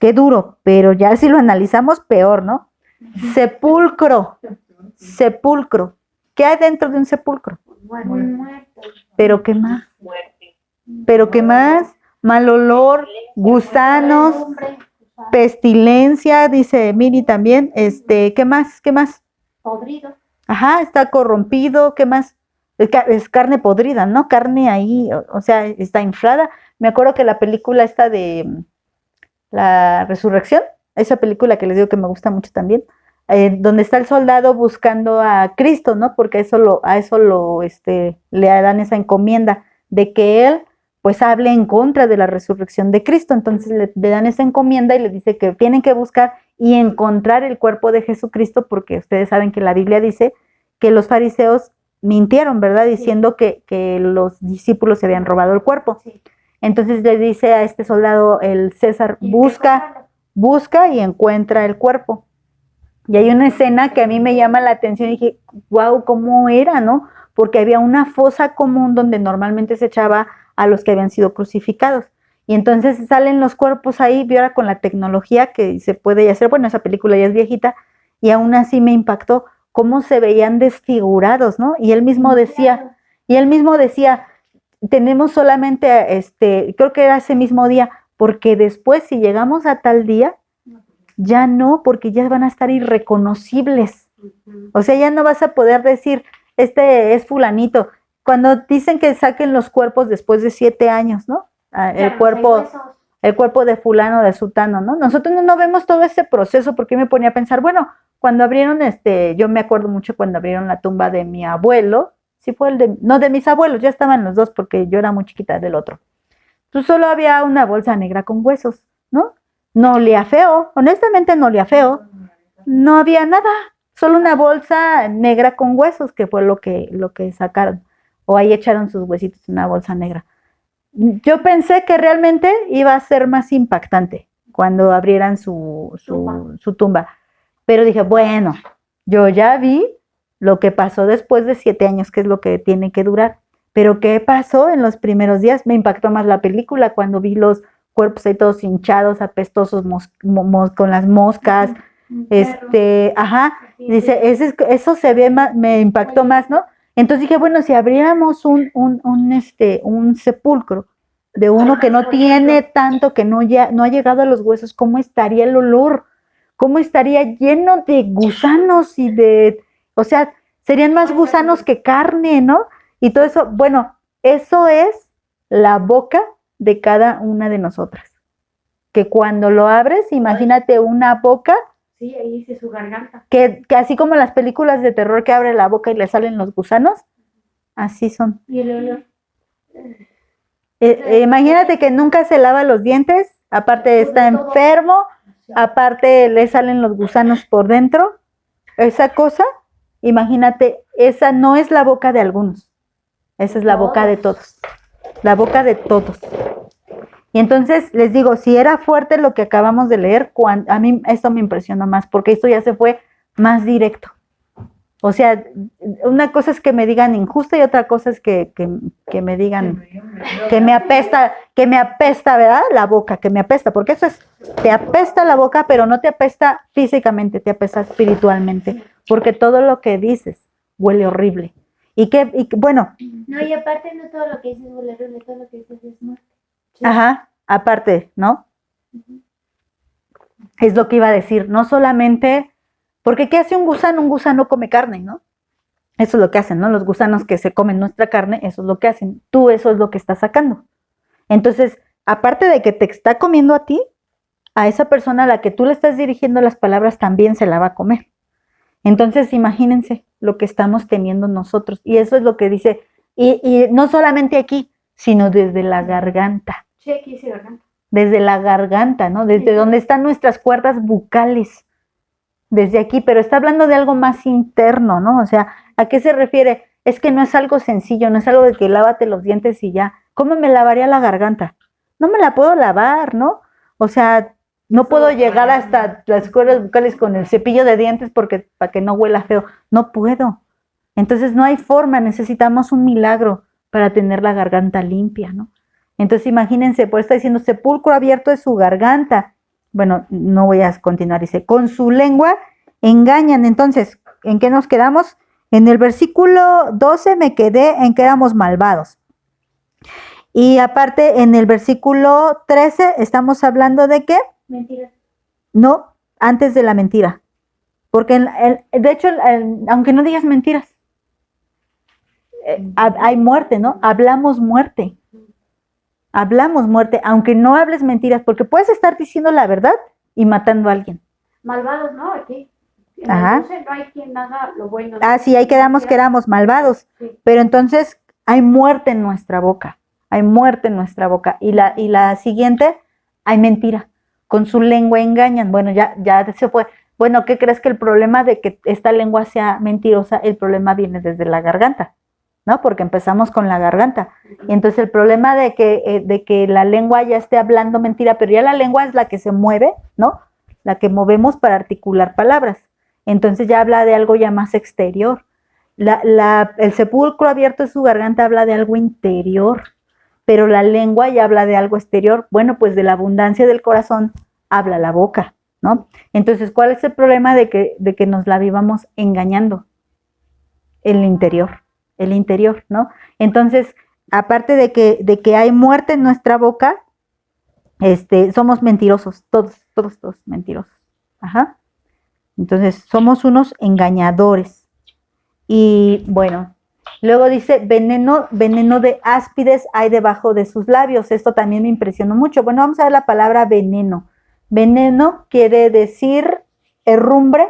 qué duro, pero ya si lo analizamos, peor, ¿no? Sepulcro. ¿Qué hay dentro de un sepulcro? Muerto. ¿Pero qué más? Muerte. ¿Pero qué más? Mal olor, gusanos, Pestilencia, dice Miri también. ¿Qué más? ¿Qué más? Podrido. Ajá, está corrompido, ¿qué más? Es carne podrida, ¿no? Carne ahí, o sea, está inflada. Me acuerdo que la película esta de La Resurrección, esa película que les digo que me gusta mucho también, donde está el soldado buscando a Cristo, ¿no? Porque le dan esa encomienda de que él pues hable en contra de la resurrección de Cristo. Entonces le dan esa encomienda y le dice que tienen que buscar y encontrar el cuerpo de Jesucristo, porque ustedes saben que la Biblia dice que los fariseos mintieron, ¿verdad? Diciendo que los discípulos se habían robado el cuerpo. Sí. Entonces le dice a este soldado, el César, busca y encuentra el cuerpo. Y hay una escena que a mí me llama la atención y dije, wow, ¿cómo era, no? Porque había una fosa común donde normalmente se echaba a los que habían sido crucificados. Y entonces salen los cuerpos ahí, y ahora con la tecnología que se puede hacer, bueno, esa película ya es viejita, y aún así me impactó cómo se veían desfigurados, ¿no? Y él mismo decía, tenemos solamente, creo que era ese mismo día, porque después si llegamos a tal día, ya no, porque ya van a estar irreconocibles. O sea, ya no vas a poder decir, este es fulanito. Cuando dicen que saquen los cuerpos después de 7 años, ¿no? El cuerpo de fulano, de sutano, ¿no? Nosotros no vemos todo ese proceso, porque me ponía a pensar, bueno, cuando abrieron, yo me acuerdo mucho cuando abrieron la tumba de mi abuelo, sí fue no, de mis abuelos, ya estaban los dos, porque yo era muy chiquita del otro. Pues solo había una bolsa negra con huesos, ¿no? No olía feo, honestamente no olía feo, no había nada, solo una bolsa negra con huesos, que fue lo que sacaron, o ahí echaron sus huesitos en una bolsa negra. Yo pensé que realmente iba a ser más impactante cuando abrieran su tumba, pero dije, bueno, yo ya vi lo que pasó después de 7 años, que es lo que tiene que durar, pero ¿qué pasó en los primeros días? Me impactó más la película cuando vi los cuerpos ahí todos hinchados, apestosos, con las moscas, dice, eso se ve más, me impactó más, ¿no? Entonces dije, bueno, si abriéramos un sepulcro de uno que no tiene tanto, que no ha llegado a los huesos, ¿cómo estaría el olor? ¿Cómo estaría lleno de gusanos o sea, serían más gusanos que carne, ¿no? Y todo eso, bueno, eso es la boca de cada una de nosotras. Que cuando lo abres, imagínate una boca. Sí, ahí dice su garganta. Que así como las películas de terror que abre la boca y le salen los gusanos, así son. Y el olor. Imagínate que nunca se lava los dientes, aparte está enfermo, aparte le salen los gusanos por dentro. Esa cosa, imagínate, esa no es la boca de algunos, esa es la boca de todos. La boca de todos. Y entonces les digo, si era fuerte lo que acabamos de leer, a mí esto me impresionó más, porque esto ya se fue más directo. O sea, una cosa es que me digan injusta y otra cosa es que me digan que me apesta, ¿verdad? La boca, que me apesta, porque eso es, te apesta la boca, pero no te apesta físicamente, te apesta espiritualmente, porque todo lo que dices huele horrible. Y bueno. No, y aparte no todo lo que dices huele horrible, todo lo que dices es muerte. Sí. Ajá, aparte, ¿no? Es lo que iba a decir, no solamente, porque ¿qué hace un gusano? Un gusano come carne, ¿no? Eso es lo que hacen, ¿no? Los gusanos que se comen nuestra carne, eso es lo que hacen. Tú eso es lo que estás sacando. Entonces, aparte de que te está comiendo a ti, a esa persona a la que tú le estás dirigiendo las palabras también se la va a comer. Entonces, imagínense lo que estamos teniendo nosotros. Y eso es lo que dice, y no solamente aquí, sino desde la garganta. Sí, aquí dice garganta. Desde la garganta, ¿no? Desde donde están nuestras cuerdas bucales. Desde aquí, pero está hablando de algo más interno, ¿no? O sea, ¿a qué se refiere? Es que no es algo sencillo, no es algo de que lávate los dientes y ya. ¿Cómo me lavaría la garganta? No me la puedo lavar, ¿no? O sea, no puedo llegar hasta las cuerdas bucales con el cepillo de dientes para que no huela feo. No puedo. Entonces no hay forma, necesitamos un milagro para tener la garganta limpia, ¿no? Entonces imagínense, pues está diciendo sepulcro abierto es su garganta. Bueno, no voy a continuar, dice, con su lengua engañan. Entonces, ¿en qué nos quedamos? En el versículo 12 me quedé en que éramos malvados. Y aparte, en el versículo 13 estamos hablando de ¿qué? Mentiras. No, antes de la mentira. Porque de hecho, aunque no digas mentiras, hay muerte, ¿no? Hablamos muerte. Hablamos muerte, aunque no hables mentiras, porque puedes estar diciendo la verdad y matando a alguien. Malvados, ¿no? Aquí. Ajá. Entonces no hay quien haga lo bueno. Ah, sí, ahí quedamos que éramos malvados. Sí. Pero entonces hay muerte en nuestra boca. Hay muerte en nuestra boca. Y la siguiente, hay mentira. Con su lengua engañan. Bueno, ya se fue. Bueno, ¿qué crees? Que el problema de que esta lengua sea mentirosa, el problema viene desde la garganta, ¿no? Porque empezamos con la garganta. Y entonces el problema de que la lengua ya esté hablando mentira, pero ya la lengua es la que se mueve, ¿no? La que movemos para articular palabras. Entonces ya habla de algo ya más exterior. El sepulcro abierto de su garganta habla de algo interior, pero la lengua ya habla de algo exterior. Bueno, pues de la abundancia del corazón habla la boca, ¿no? Entonces, ¿cuál es el problema de que nos la vivamos engañando? El interior, ¿no? Entonces, aparte de que hay muerte en nuestra boca, somos mentirosos, todos mentirosos. Ajá. Entonces, somos unos engañadores. Y bueno, luego dice, veneno de áspides hay debajo de sus labios. Esto también me impresionó mucho. Bueno, vamos a ver la palabra veneno. Veneno quiere decir herrumbre,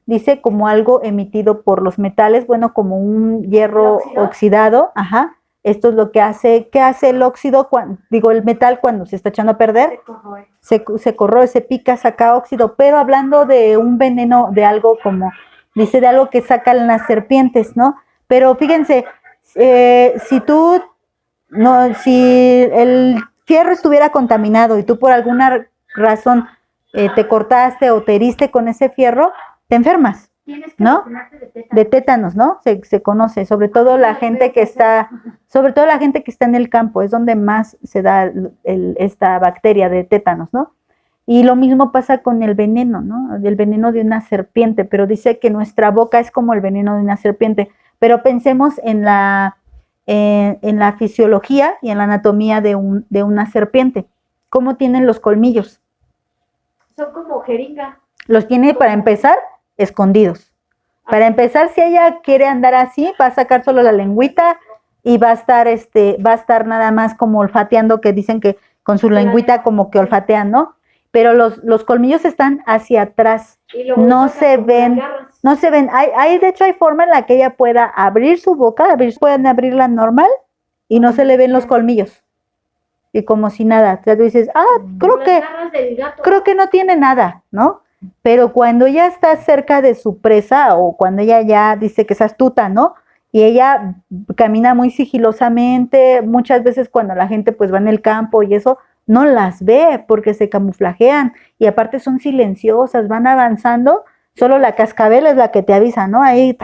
dice como algo emitido por los metales, bueno, como un hierro oxidado. Ajá. Esto es lo que hace. ¿Qué hace el óxido? El metal cuando se está echando a perder. Se corroe, se pica, saca óxido. Pero hablando de un veneno, de algo como, dice, de algo que sacan las serpientes, ¿no? Pero fíjense, si el fierro estuviera contaminado y tú por alguna razón te cortaste o te heriste con ese fierro, te enfermas, ¿no? De tétanos, ¿no? Se conoce, sobre todo la gente que está en el campo, es donde más se da esta bacteria de tétanos, ¿no? Y lo mismo pasa con el veneno, ¿no? El veneno de una serpiente, pero dice que nuestra boca es como el veneno de una serpiente. Pero pensemos en la fisiología y en la anatomía de una serpiente. ¿Cómo tienen los colmillos? Son como jeringa. Los tiene, para empezar, escondidos. Para empezar, si ella quiere andar así, va a sacar solo la lengüita y va a estar nada más como olfateando, que dicen que con su lengüita como que olfatean, ¿no? Pero los colmillos están hacia atrás, no se ven. De hecho hay forma en la que ella pueda abrir su boca, pueden abrirla normal y no se le ven los colmillos. Y como si nada, o sea, tú dices, creo que no tiene nada, ¿no? Pero cuando ella está cerca de su presa, o cuando ella ya dice que es astuta, ¿no? Y ella camina muy sigilosamente, muchas veces cuando la gente pues va en el campo y eso, no las ve porque se camuflajean, y aparte son silenciosas, van avanzando, solo la cascabel es la que te avisa, ¿no? Ahí,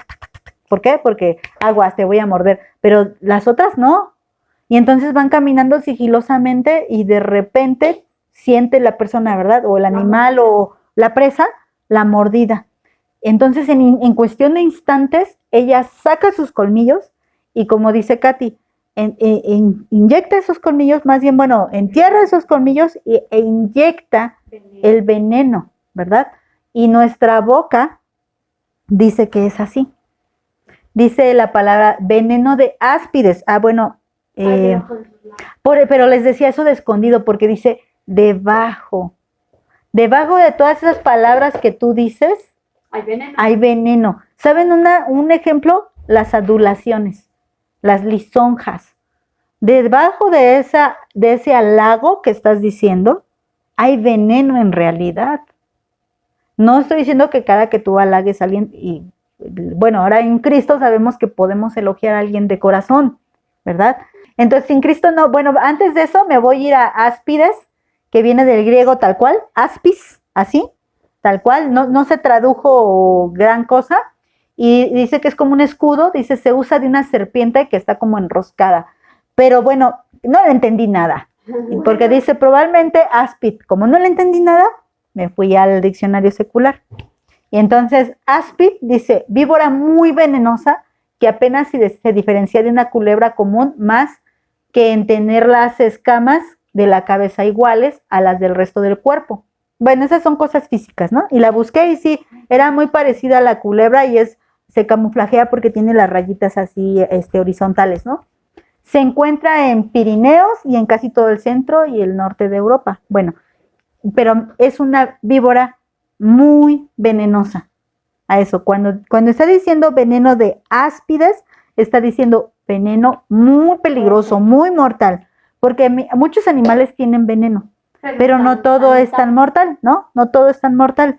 ¿por qué? Porque aguas, te voy a morder, pero las otras no. Y entonces van caminando sigilosamente y de repente siente la persona, ¿verdad? O el animal o la presa, la mordida. Entonces en cuestión de instantes, ella saca sus colmillos y, como dice Katy, inyecta esos colmillos, más bien, bueno, entierra esos colmillos e inyecta el veneno, ¿verdad? Y nuestra boca dice que es así. Dice la palabra veneno de áspides. Ah, bueno, pero les decía eso de escondido, porque dice debajo de todas esas palabras que tú dices, hay veneno. ¿Saben un ejemplo? Las adulaciones, las lisonjas. Debajo de ese halago que estás diciendo, hay veneno en realidad. No estoy diciendo que cada que tú halagues a alguien, y bueno, ahora en Cristo sabemos que podemos elogiar a alguien de corazón, ¿verdad? Entonces, sin Cristo no. Bueno, antes de eso me voy a ir a áspides, que viene del griego tal cual, aspis, así, tal cual, no se tradujo gran cosa, y dice que es como un escudo, dice, se usa de una serpiente que está como enroscada. Pero bueno, no le entendí nada, porque dice probablemente áspid. Como no le entendí nada, me fui al diccionario secular. Y entonces áspid dice víbora muy venenosa, que apenas se diferencia de una culebra común, más que en tener las escamas de la cabeza iguales a las del resto del cuerpo. Bueno, esas son cosas físicas, ¿no? Y la busqué y sí, era muy parecida a la culebra y se camuflajea porque tiene las rayitas así, horizontales, ¿no? Se encuentra en Pirineos y en casi todo el centro y el norte de Europa. Bueno, pero es una víbora muy venenosa. A eso, cuando está diciendo veneno de áspides, está diciendo veneno muy peligroso, muy mortal, porque muchos animales tienen veneno, pero no todo es tan mortal, ¿no? No todo es tan mortal.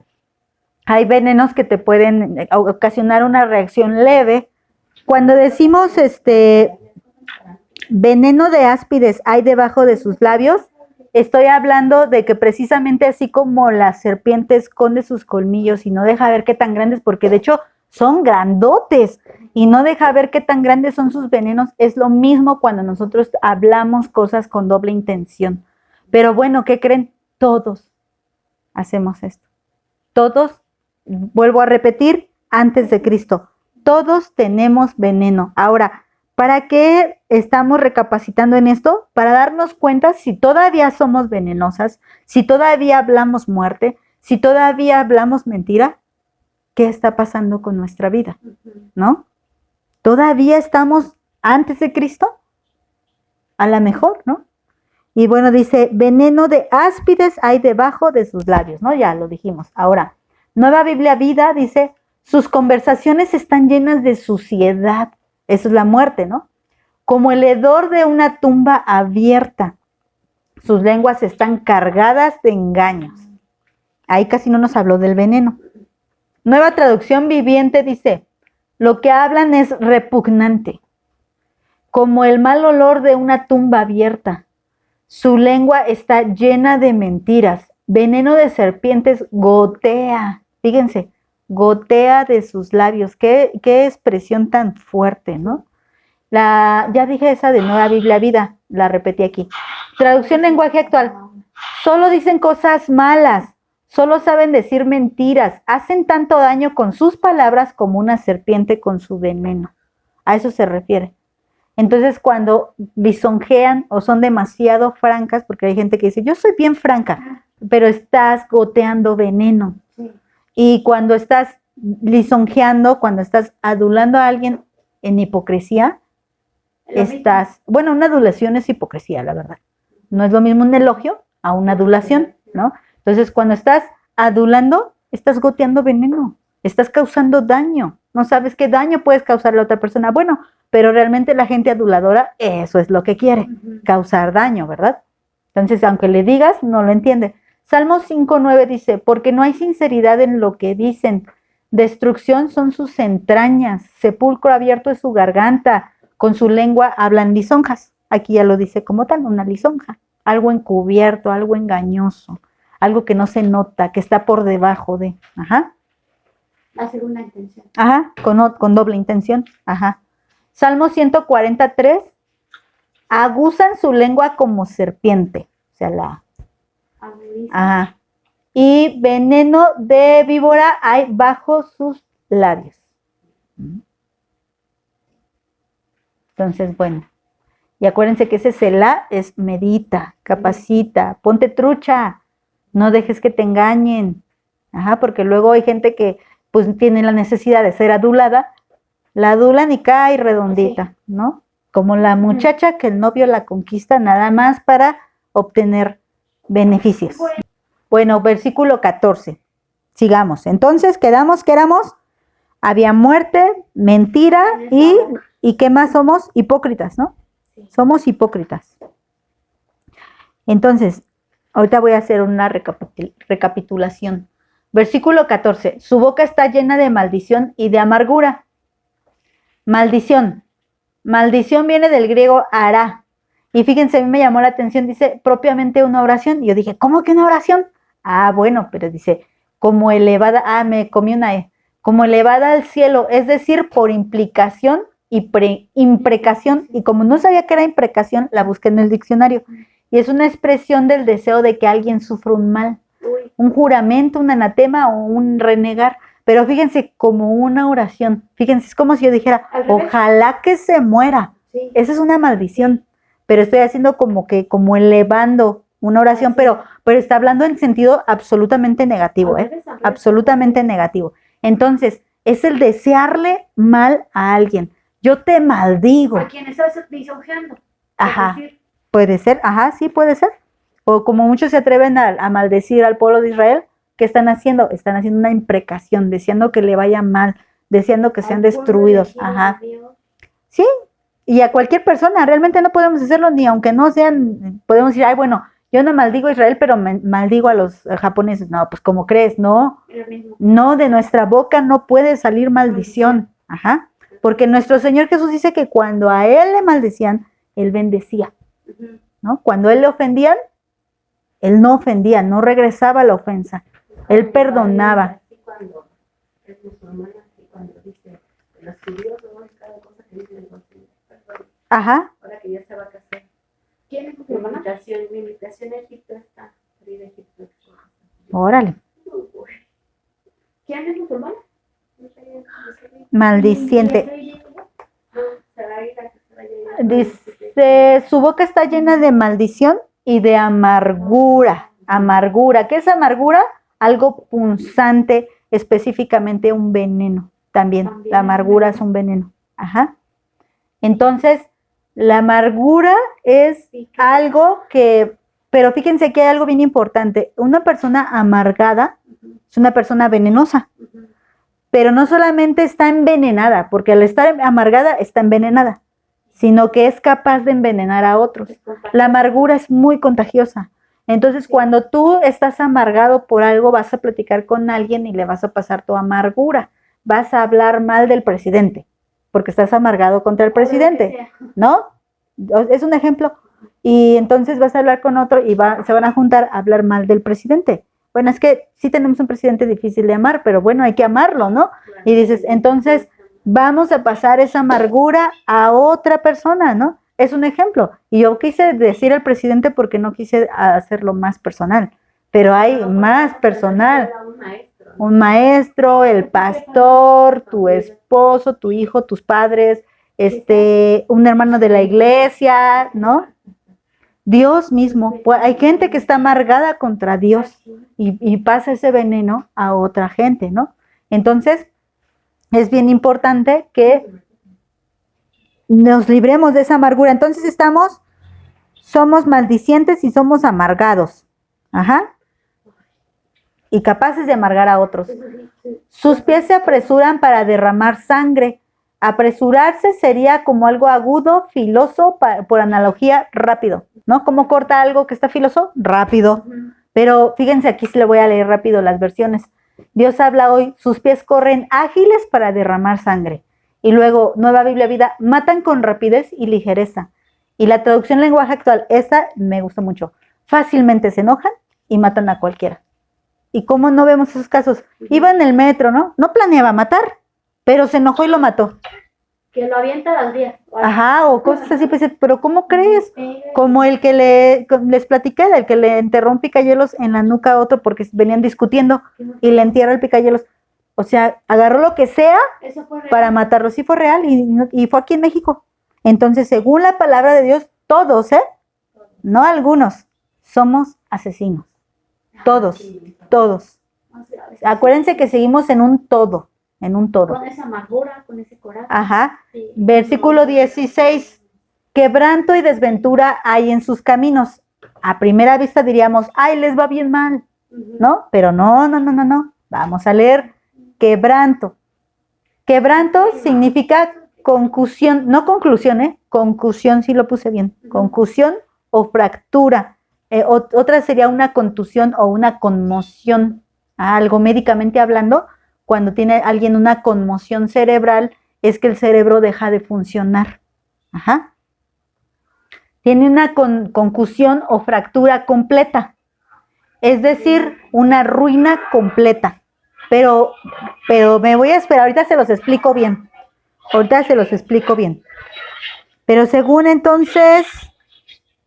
Hay venenos que te pueden ocasionar una reacción leve. Cuando decimos veneno de áspides hay debajo de sus labios, estoy hablando de que precisamente así como la serpiente esconde sus colmillos y no deja ver qué tan grandes, porque de hecho son grandotes y no deja ver qué tan grandes son sus venenos, es lo mismo cuando nosotros hablamos cosas con doble intención. Pero bueno, ¿qué creen? Todos hacemos esto. Todos, vuelvo a repetir, antes de Cristo, todos tenemos veneno. Ahora, ¿para qué estamos recapacitando en esto? Para darnos cuenta si todavía somos venenosas, si todavía hablamos muerte, si todavía hablamos mentira, ¿qué está pasando con nuestra vida? ¿No? ¿Todavía estamos antes de Cristo? A lo mejor, ¿no? Y bueno, dice, veneno de áspides hay debajo de sus labios, ¿no? Ya lo dijimos. Ahora, Nueva Biblia Vida dice, sus conversaciones están llenas de suciedad. Eso es la muerte, ¿no? Como el hedor de una tumba abierta. Sus lenguas están cargadas de engaños. Ahí casi no nos habló del veneno. Nueva Traducción Viviente dice, lo que hablan es repugnante, como el mal olor de una tumba abierta. Su lengua está llena de mentiras. Veneno de serpientes gotea. Fíjense, gotea de sus labios. Qué expresión tan fuerte, ¿no? Ya dije esa de Nueva Biblia Vida, la repetí aquí. Traducción lenguaje actual. Solo dicen cosas malas, solo saben decir mentiras, hacen tanto daño con sus palabras como una serpiente con su veneno. A eso se refiere. Entonces, cuando lisonjean o son demasiado francas, porque hay gente que dice, yo soy bien franca, pero estás goteando veneno. Sí. Y cuando estás lisonjeando, cuando estás adulando a alguien en hipocresía, bueno, una adulación es hipocresía, la verdad. No es lo mismo un elogio a una adulación, ¿no? Entonces, cuando estás adulando, estás goteando veneno, estás causando daño. No sabes qué daño puedes causarle a otra persona. Bueno, pero realmente la gente aduladora, eso es lo que quiere, causar daño, ¿verdad? Entonces, aunque le digas, no lo entiende. Salmo 5:9 dice, porque no hay sinceridad en lo que dicen, destrucción son sus entrañas, sepulcro abierto es su garganta, con su lengua hablan lisonjas. Aquí ya lo dice como tal, una lisonja, algo encubierto, algo engañoso, algo que no se nota, que está por debajo de, La segunda intención. Con doble intención, Salmo 143, aguzan su lengua como serpiente, o sea, y veneno de víbora hay bajo sus labios. Entonces, bueno, y acuérdense que ese Selah es medita, capacita, ponte trucha, no dejes que te engañen, porque luego hay gente que pues tiene la necesidad de ser adulada, la adulan y cae redondita, ¿no? Como la muchacha que el novio la conquista nada más para obtener beneficios. Bueno, versículo 14. Sigamos. Entonces, quedamos, había muerte, mentira y ¿qué más somos? Hipócritas, ¿no? Sí. Somos hipócritas. Entonces, ahorita voy a hacer una recapitulación. Versículo 14. Su boca está llena de maldición y de amargura. Maldición. Maldición viene del griego ará. Y fíjense, a mí me llamó la atención, dice propiamente una oración. Y yo dije, ¿cómo que una oración? Bueno, pero dice, como elevada, me comí una E, como elevada al cielo, es decir, por implicación y imprecación. Y como no sabía que era imprecación, la busqué en el diccionario. Y es una expresión del deseo de que alguien sufra un mal, un juramento, un anatema o un renegar. Pero fíjense, como una oración. Fíjense, es como si yo dijera, ojalá que se muera. Sí. Esa es una maldición. Pero estoy haciendo como elevando una oración, pero está hablando en sentido absolutamente negativo, absolutamente negativo. Entonces, es el desearle mal a alguien. Yo te maldigo. A quien estás lisonjeando. Ajá, puede ser, ajá, sí puede ser. O como muchos se atreven a maldecir al pueblo de Israel, ¿qué están haciendo? Están haciendo una imprecación, deseando que le vaya mal, deseando que sean destruidos. Ajá. Sí, y a cualquier persona, realmente no podemos hacerlo ni aunque no sean, podemos decir, ay, bueno, yo no maldigo a Israel, pero maldigo a los japoneses. No, pues como crees, no, no, de nuestra boca no puede salir maldición. Ajá, porque nuestro Señor Jesús dice que cuando a Él le maldecían, Él bendecía, ¿no? Cuando Él le ofendían, Él no ofendía, no regresaba la ofensa, Él perdonaba. Cuando es musulmana, cuando dice los judíos, cada cosa que dicen, ajá. Ahora que ya se va a casar. ¿Quién es musulmana? Mi invitación a Egipto está. Órale. ¿Quién es musulmana? Maldiciente. Dice, su boca está llena de maldición y de amargura. Amargura. ¿Qué es amargura? Algo punzante, específicamente un veneno. También. La amargura es un veneno. Ajá. Entonces, la amargura es algo que, pero fíjense que hay algo bien importante. Una persona amargada es una persona venenosa, pero no solamente está envenenada, porque al estar amargada está envenenada, sino que es capaz de envenenar a otros. La amargura es muy contagiosa. Entonces, cuando tú estás amargado por algo, vas a platicar con alguien y le vas a pasar tu amargura. Vas a hablar mal del presidente, porque estás amargado contra el presidente, ¿no? Es un ejemplo. Y entonces vas a hablar con otro y se van a juntar a hablar mal del presidente. Bueno, es que sí tenemos un presidente difícil de amar, pero bueno, hay que amarlo, ¿no? Y dices, entonces vamos a pasar esa amargura a otra persona, ¿no? Es un ejemplo. Y yo quise decir al presidente porque no quise hacerlo más personal, pero hay más personal. Un maestro, el pastor, tu esposo, tu hijo, tus padres, un hermano de la iglesia, ¿no? Dios mismo. Pues hay gente que está amargada contra Dios y pasa ese veneno a otra gente, ¿no? Entonces, es bien importante que nos libremos de esa amargura. Entonces somos maldicientes y somos amargados. Ajá. Y capaces de amargar a otros. Sus pies se apresuran para derramar sangre. Apresurarse sería como algo agudo, filoso, por analogía, rápido, ¿no? ¿Cómo corta algo que está filoso? Rápido. Pero fíjense, aquí sí le voy a leer rápido las versiones. Dios habla hoy, sus pies corren ágiles para derramar sangre. Y luego, Nueva Biblia Vida, matan con rapidez y ligereza. Y la traducción lenguaje actual, esa me gusta mucho. Fácilmente se enojan y matan a cualquiera. ¿Y cómo no vemos esos casos? Iba en el metro, ¿no? No planeaba matar, pero se enojó y lo mató. Que lo avienta a las vías. Ajá, o cosas así, pues, pero ¿cómo crees? Como el que les platiqué, el que le enterró un picayelos en la nuca a otro porque venían discutiendo y le entierra el picayelos. O sea, agarró lo que sea para matarlo. Sí fue real y fue aquí en México. Entonces, según la palabra de Dios, todos, no algunos, somos asesinos. Todos, todos. Acuérdense que seguimos en un todo. Con esa amargura, con ese coraje. Ajá. Sí. Versículo 16. Quebranto y desventura hay en sus caminos. A primera vista diríamos, ay, les va bien mal, ¿no? Pero no. Vamos a leer quebranto. Quebranto significa concusión, no conclusión, concusión, sí lo puse bien. Concusión o fractura. Otra sería una contusión o una conmoción. Algo médicamente hablando, cuando tiene alguien una conmoción cerebral, es que el cerebro deja de funcionar. Ajá. Tiene una concusión o fractura completa, es decir, una ruina completa. Pero me voy a esperar, ahorita se los explico bien. Pero según entonces,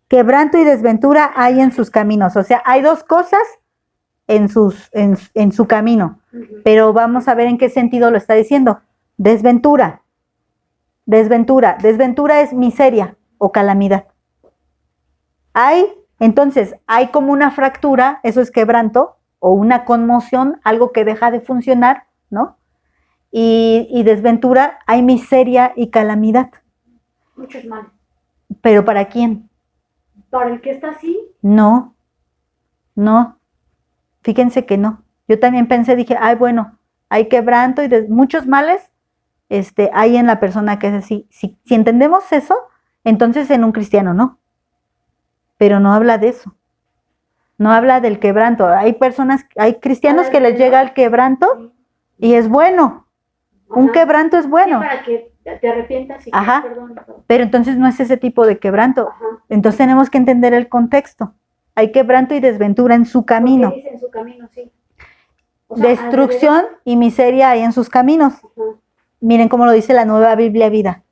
quebranto y desventura hay en sus caminos. O sea, hay dos cosas en su camino. Pero vamos a ver en qué sentido lo está diciendo. Desventura. Desventura es miseria o calamidad. Hay Entonces, hay como una fractura, eso es quebranto, o una conmoción, algo que deja de funcionar, ¿no? Y desventura, hay miseria y calamidad. Muchos males. ¿Pero para quién? Para el que está así, No, no. Fíjense que no. Yo también pensé, dije, ay, bueno, hay quebranto y muchos males hay en la persona que es así. Si entendemos eso, entonces en un cristiano no. Pero no habla de eso. No habla del quebranto. Hay personas, hay cristianos que les llega el quebranto y es bueno. Un quebranto es bueno. Sí, para que te arrepientas y Ajá. pidas perdón. Pero entonces no es ese tipo de quebranto. Ajá. Entonces tenemos que entender el contexto. Hay quebranto y desventura en su camino. Porque dice en su camino, sí. O sea, Destrucción y miseria hay en sus caminos. alrededor. Miren cómo lo dice la Nueva Biblia Vida.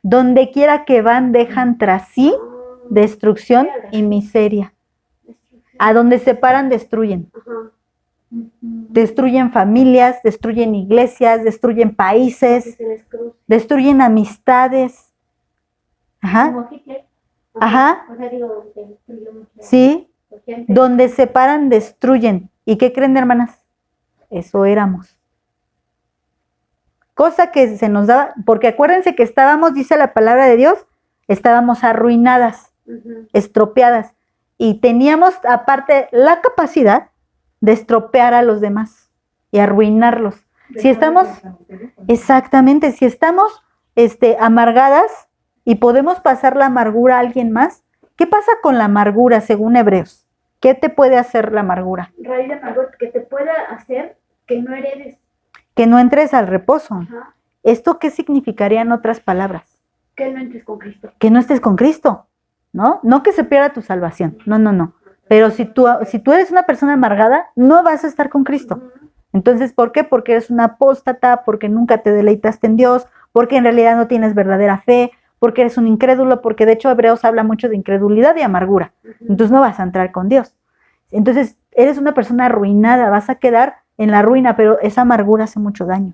Donde quiera que van, dejan tras sí Ajá. destrucción y miseria. A donde se paran, destruyen. Ajá. Destruyen familias, destruyen iglesias, destruyen Que países, se les cruce. destruyen amistades. Ajá, Como Hitler. ajá, O sea, digo, que destruyó mucho. sí. Gente. Donde se paran, destruyen. ¿Y qué creen, hermanas? Eso éramos. Cosa que se nos daba, porque acuérdense que estábamos, dice la palabra de Dios, estábamos arruinadas, Ujú. estropeadas. Y teníamos aparte la capacidad de estropear a los demás y arruinarlos. Si estamos, exactamente, si estamos amargadas y podemos pasar la amargura a alguien más, ¿qué pasa con la amargura según Hebreos? ¿Qué te puede hacer la amargura? Raíz de amargura que te pueda hacer que no heredes. Que no entres al reposo. Ajá. ¿Esto qué significaría en otras palabras? Que no entres con Cristo. Que no estés con Cristo, ¿no? No que se pierda tu salvación, no, no, no. Pero si tú eres una persona amargada, no vas a estar con Cristo. Ujú. Entonces, ¿por qué? Porque eres una apóstata, porque nunca te deleitaste en Dios, porque en realidad no tienes verdadera fe, porque eres un incrédulo, porque de hecho Hebreos habla mucho de incredulidad y amargura. Ujú. Entonces no vas a entrar con Dios. Entonces, eres una persona arruinada, vas a quedar en la ruina, pero esa amargura hace mucho daño.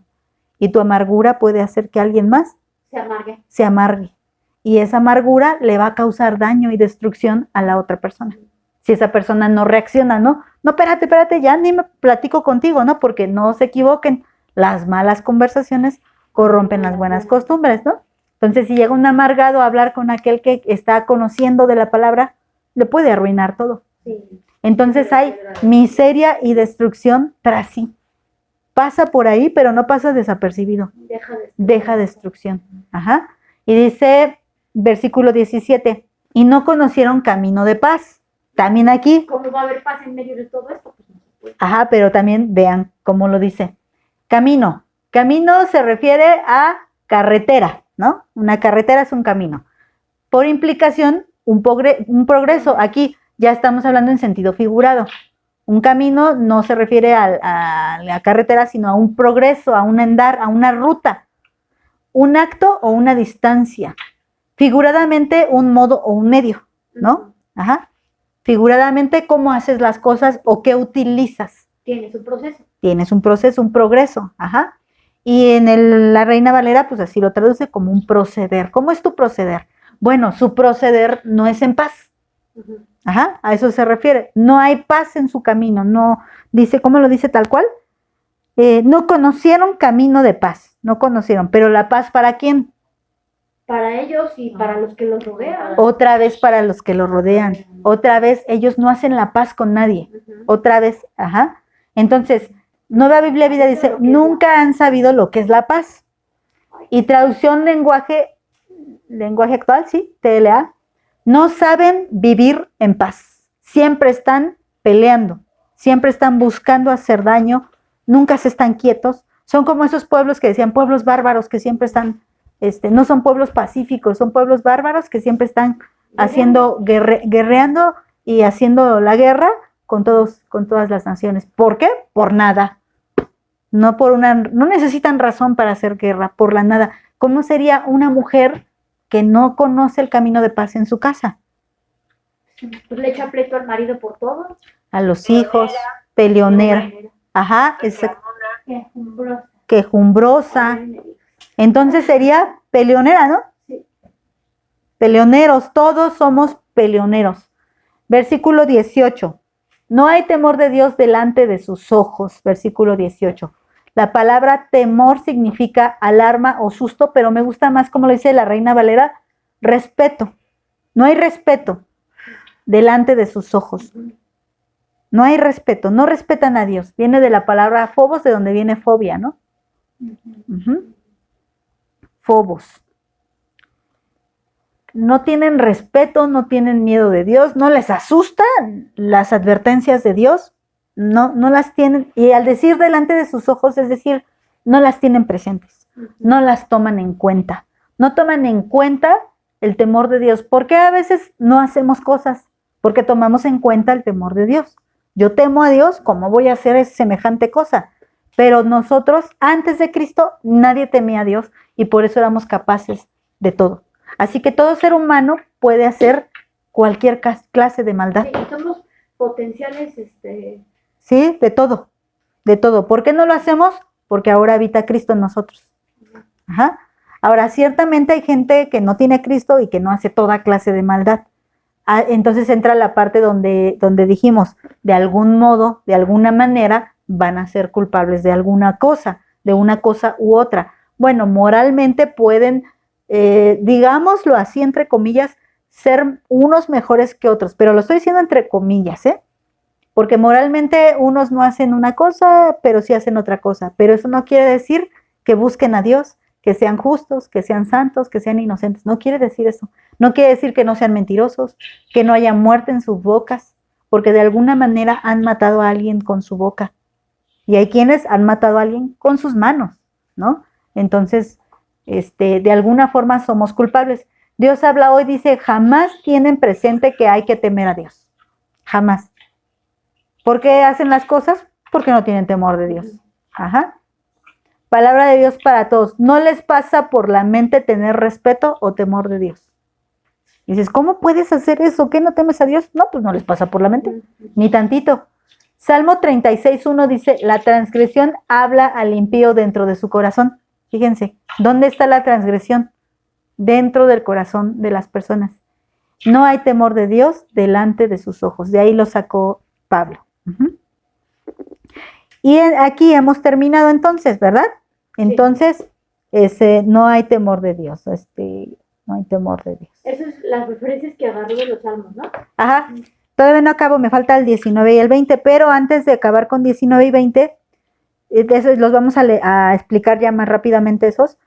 Y tu amargura puede hacer que alguien más Se amargue. se amargue. Y esa amargura le va a causar daño y destrucción a la otra persona. Si esa persona no reacciona, ¿no? No, espérate, ya ni me platico contigo, ¿no? Porque no se equivoquen, las malas conversaciones corrompen las buenas costumbres, ¿no? Entonces, si llega un amargado a hablar con aquel que está conociendo de la palabra, le puede arruinar todo. Sí. Entonces hay miseria y destrucción tras sí. Pasa por ahí, pero no pasa desapercibido. Deja destrucción. Ajá. Y dice, versículo 17, y no conocieron camino de paz. También aquí, ¿Cómo va a haber paz en medio de todo esto? Pues no se puede. ajá, pero también vean cómo lo dice. Camino. Camino se refiere a carretera, ¿no? Una carretera es un camino. Por implicación, un progreso. Aquí ya estamos hablando en sentido figurado. Un camino no se refiere a la carretera, sino a un progreso, a un andar, a una ruta. Un acto o una distancia. Figuradamente, un modo o un medio, ¿no? Ajá. Figuradamente, cómo haces las cosas o qué utilizas. Tienes un proceso. Tienes un proceso, un progreso. Ajá. Y la Reina Valera, pues así lo traduce como un proceder. ¿Cómo es tu proceder? Bueno, su proceder no es en paz. Ujú. Ajá, a eso se refiere. No hay paz en su camino. No dice, ¿cómo lo dice tal cual? No conocieron camino de paz. No conocieron. Pero la paz, ¿para quién? Para ellos y para los que los rodean. Otra vez para los que lo rodean. Otra vez ellos no hacen la paz con nadie. Ujú. Otra vez, ajá. Entonces, Nueva Biblia Vida dice, nunca han sabido lo que es la paz. Y traducción lenguaje actual, sí, TLA, no saben vivir en paz. Siempre están peleando, siempre están buscando hacer daño, nunca se están quietos. Son como esos pueblos que decían pueblos bárbaros que siempre están, no son pueblos pacíficos, son pueblos bárbaros que siempre están haciendo, guerreando y haciendo la guerra con todas las naciones. ¿Por qué? Por nada. No necesitan razón para hacer guerra, por la nada. ¿Cómo sería una mujer que no conoce el camino de paz en su casa? Pues le echa pleito al marido por todo. A los hijos, peleonera. Ajá, Quejumbrosa. quejumbrosa. Entonces sería peleonera, ¿no? Sí. Peleoneros, todos somos peleoneros. Versículo 18. No hay temor de Dios delante de sus ojos. Versículo 18. La palabra temor significa alarma o susto, pero me gusta más como lo dice la Reina Valera, respeto. No hay respeto delante de sus ojos. No hay respeto, no respetan a Dios. Viene de la palabra phobos, de donde viene fobia, ¿no? Phobos. No tienen respeto, no tienen miedo de Dios, no les asustan las advertencias de Dios, no las tienen, y al decir delante de sus ojos, es decir, no las tienen presentes, no las toman en cuenta, no toman en cuenta el temor de Dios. ¿Por qué a veces no hacemos cosas? Porque tomamos en cuenta el temor de Dios. Yo temo a Dios, ¿cómo voy a hacer semejante cosa? Pero nosotros, antes de Cristo, nadie temía a Dios y por eso éramos capaces de todo. Así que todo ser humano puede hacer cualquier clase de maldad. Sí, somos potenciales, Sí, de todo, de todo. ¿Por qué no lo hacemos? Porque ahora habita Cristo en nosotros. Ajá. Ahora, ciertamente hay gente que no tiene a Cristo y que no hace toda clase de maldad. Entonces entra la parte donde dijimos, de algún modo, de alguna manera, van a ser culpables de alguna cosa, de una cosa u otra. Bueno, moralmente pueden, digámoslo así, entre comillas, ser unos mejores que otros, pero lo estoy diciendo entre comillas, porque moralmente unos no hacen una cosa, pero sí hacen otra cosa, pero eso no quiere decir que busquen a Dios, que sean justos, que sean santos, que sean inocentes, no quiere decir eso, no quiere decir que no sean mentirosos, que no haya muerte en sus bocas, porque de alguna manera han matado a alguien con su boca, y hay quienes han matado a alguien con sus manos, ¿no? Entonces, de alguna forma somos culpables. Dios habla hoy, dice, jamás tienen presente que hay que temer a Dios. Jamás. ¿Por qué hacen las cosas? Porque no tienen temor de Dios. Ajá. Palabra de Dios para todos. No les pasa por la mente tener respeto o temor de Dios. Y dices, ¿cómo puedes hacer eso? ¿Qué no temes a Dios? No, pues no les pasa por la mente. Ni tantito. Salmo 36:1 dice, la transgresión habla al impío dentro de su corazón. Fíjense, ¿dónde está la transgresión? Dentro del corazón de las personas. No hay temor de Dios delante de sus ojos. De ahí lo sacó Pablo. Y aquí hemos terminado entonces, ¿verdad? Entonces, no hay temor de Dios. No hay temor de Dios. Esas son las referencias que agarró de los salmos, ¿no? Ajá. Todavía no acabo, me falta el 19 y el 20, pero antes de acabar con 19 y 20, esos los vamos a explicar ya más rápidamente esos.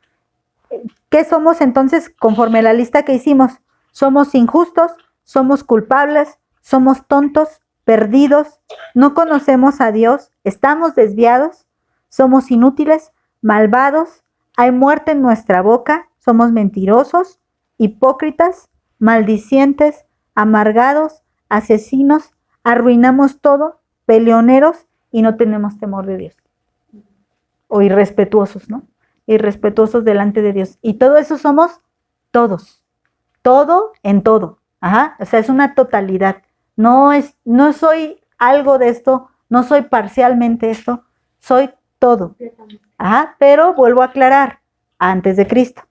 ¿Qué somos entonces conforme a la lista que hicimos? Somos injustos, somos culpables, somos tontos, perdidos, no conocemos a Dios, estamos desviados, somos inútiles, malvados, hay muerte en nuestra boca, somos mentirosos, hipócritas, maldicientes, amargados, asesinos, arruinamos todo, peleoneros y no tenemos temor de Dios. O irrespetuosos, ¿no? Irrespetuosos delante de Dios. Y todo eso somos todos. Todo en todo. Ajá. O sea, es una totalidad. No soy algo de esto, no soy parcialmente esto, soy todo. Ajá. Pero vuelvo a aclarar, antes de Cristo.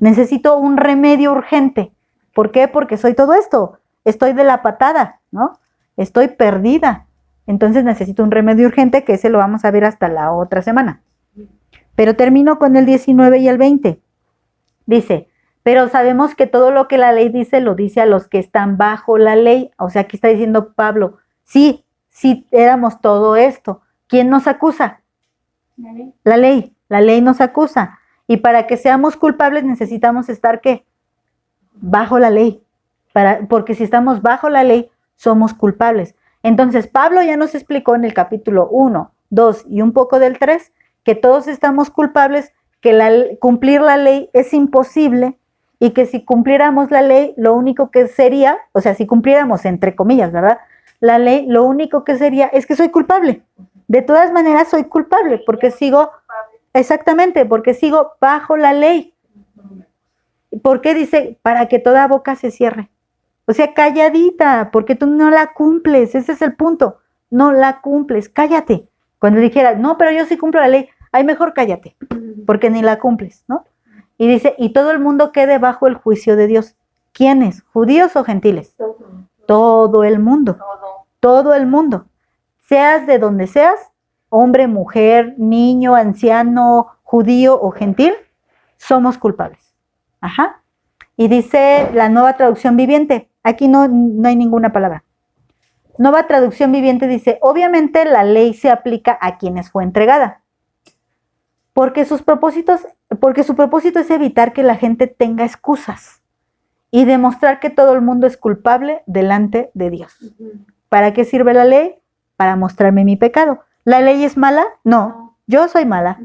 Necesito un remedio urgente. ¿Por qué? Porque soy todo esto. Estoy de la patada, ¿no? Estoy perdida. Entonces necesito un remedio urgente, que ese lo vamos a ver hasta la otra semana. Pero termino con el 19 y el 20. Dice, pero sabemos que todo lo que la ley dice, lo dice a los que están bajo la ley. O sea, aquí está diciendo Pablo, sí éramos todo esto. ¿Quién nos acusa? La ley. La ley nos acusa. Y para que seamos culpables necesitamos estar, ¿qué? Bajo la ley. Porque si estamos bajo la ley, somos culpables. Entonces, Pablo ya nos explicó en el capítulo 1, 2 y un poco del 3, que todos estamos culpables, que cumplir la ley es imposible y que si cumpliéramos la ley, lo único que sería, o sea, si cumpliéramos entre comillas, ¿verdad? La ley, lo único que sería es que soy culpable. De todas maneras, soy culpable porque sigo, exactamente, porque sigo bajo la ley. ¿Por qué dice? Para que toda boca se cierre. O sea, calladita, porque tú no la cumples, ese es el punto. No la cumples, cállate. Cuando dijera, no, pero yo sí cumplo la ley, ay, mejor cállate, porque ni la cumples, ¿no? Y dice, y todo el mundo quede bajo el juicio de Dios. ¿Quiénes? ¿Judíos o gentiles? Todo el mundo. Todo el mundo. Seas de donde seas, hombre, mujer, niño, anciano, judío o gentil, somos culpables. Ajá. Y dice la Nueva Traducción Viviente. Aquí no hay ninguna palabra. Nueva Traducción Viviente dice, obviamente la ley se aplica a quienes fue entregada. Porque su propósito es evitar que la gente tenga excusas y demostrar que todo el mundo es culpable delante de Dios. ¿Para qué sirve la ley? Para mostrarme mi pecado. ¿La ley es mala? No, yo soy mala.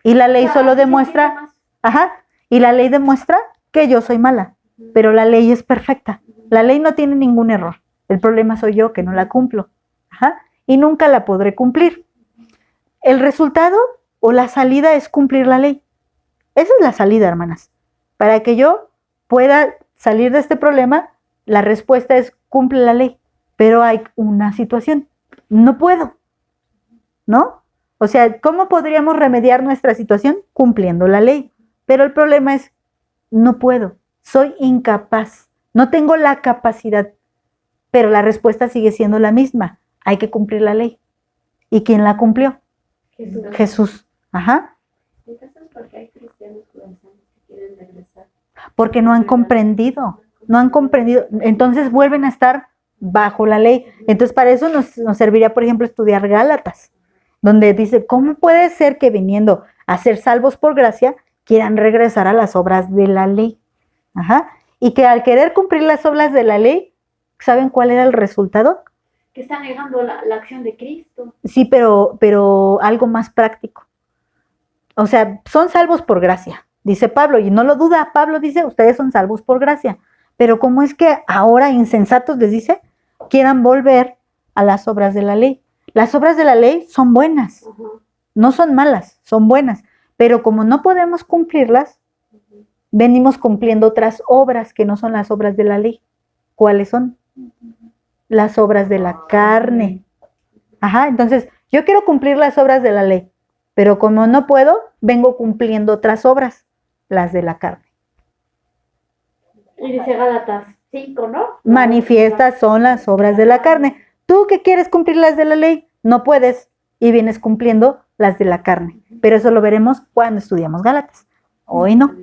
Y la ley solo demuestra, y la ley demuestra que yo soy mala, pero la ley es perfecta. La ley no tiene ningún error. El problema soy yo que no la cumplo. Y nunca la podré cumplir. El resultado o la salida es cumplir la ley. Esa es la salida, hermanas. Para que yo pueda salir de este problema, la respuesta es cumple la ley. Pero hay una situación. No puedo. ¿No? O sea, ¿cómo podríamos remediar nuestra situación? Cumpliendo la ley. Pero el problema es, no puedo. Soy incapaz. No tengo la capacidad. Pero la respuesta sigue siendo la misma. Hay que cumplir la ley. ¿Y quién la cumplió? Jesús. Ajá. Entonces, ¿por qué hay cristianos judaizantes que quieren regresar? Porque no han comprendido. No han comprendido. Entonces vuelven a estar bajo la ley. Entonces para eso nos serviría, por ejemplo, estudiar Gálatas, donde dice, ¿cómo puede ser que viniendo a ser salvos por gracia, quieran regresar a las obras de la ley? Ajá. Y que al querer cumplir las obras de la ley, ¿saben cuál era el resultado? Que están negando la acción de Cristo. Sí, pero algo más práctico. O sea, son salvos por gracia, dice Pablo, y no lo duda, Pablo dice, ustedes son salvos por gracia. Pero ¿cómo es que ahora insensatos les dice, quieran volver a las obras de la ley? Las obras de la ley son buenas, no son malas, son buenas. Pero como no podemos cumplirlas, venimos cumpliendo otras obras que no son las obras de la ley. ¿Cuáles son? Las obras de la carne. Ajá, entonces yo quiero cumplir las obras de la ley, pero como no puedo, vengo cumpliendo otras obras, las de la carne. Y dice Gálatas 5, ¿no? Manifiestas son las obras de la carne. Tú que quieres cumplir las de la ley, no puedes y vienes cumpliendo las de la carne. Pero eso lo veremos cuando estudiamos Gálatas. Hoy no.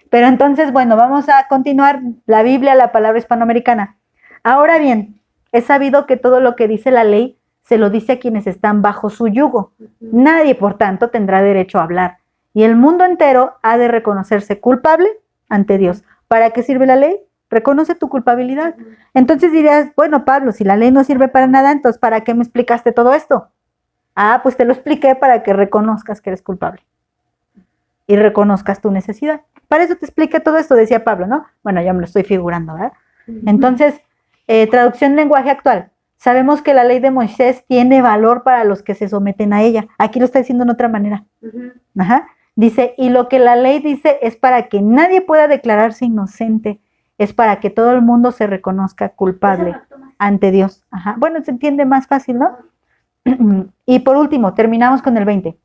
Pero entonces, bueno, vamos a continuar la Biblia, la palabra hispanoamericana. Ahora bien, es sabido que todo lo que dice la ley se lo dice a quienes están bajo su yugo. Nadie, por tanto, tendrá derecho a hablar. Y el mundo entero ha de reconocerse culpable ante Dios. ¿Para qué sirve la ley? Reconoce tu culpabilidad. Entonces dirías, bueno, Pablo, si la ley no sirve para nada, entonces ¿para qué me explicaste todo esto? Ah, pues te lo expliqué para que reconozcas que eres culpable. Y reconozcas tu necesidad. Para eso te expliqué todo esto, decía Pablo, ¿no? Bueno, ya me lo estoy figurando, ¿verdad? Entonces, traducción lenguaje actual. Sabemos que la ley de Moisés tiene valor para los que se someten a ella. Aquí lo está diciendo en otra manera. Ajá. Dice, y lo que la ley dice es para que nadie pueda declararse inocente. Es para que todo el mundo se reconozca culpable ante Dios. Ajá. Bueno, se entiende más fácil, ¿no? Y por último, terminamos con el 20.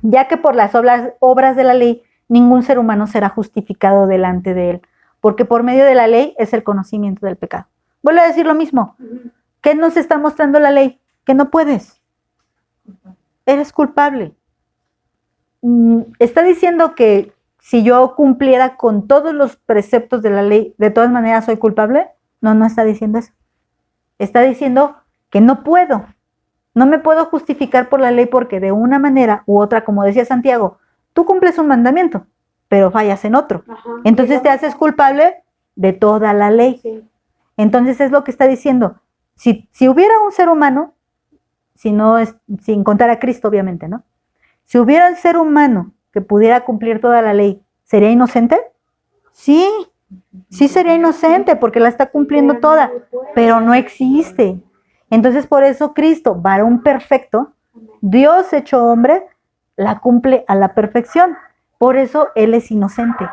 Ya que por las obras de la ley, ningún ser humano será justificado delante de él, porque por medio de la ley es el conocimiento del pecado. Vuelvo a decir lo mismo. ¿Qué nos está mostrando la ley? Que no puedes. Eres culpable. Está diciendo que si yo cumpliera con todos los preceptos de la ley, de todas maneras soy culpable. No, no está diciendo eso. Está diciendo que no puedo. No me puedo justificar por la ley porque de una manera u otra, como decía Santiago, tú cumples un mandamiento, pero fallas en otro. Entonces te haces culpable de toda la ley. Entonces es lo que está diciendo. Si hubiera un ser humano, sin contar a Cristo, obviamente, ¿no? Si hubiera un ser humano que pudiera cumplir toda la ley, ¿sería inocente? Sí, sí sería inocente porque la está cumpliendo toda, pero no existe. Entonces por eso Cristo, varón perfecto, Dios hecho hombre, la cumple a la perfección. Por eso Él es inocente.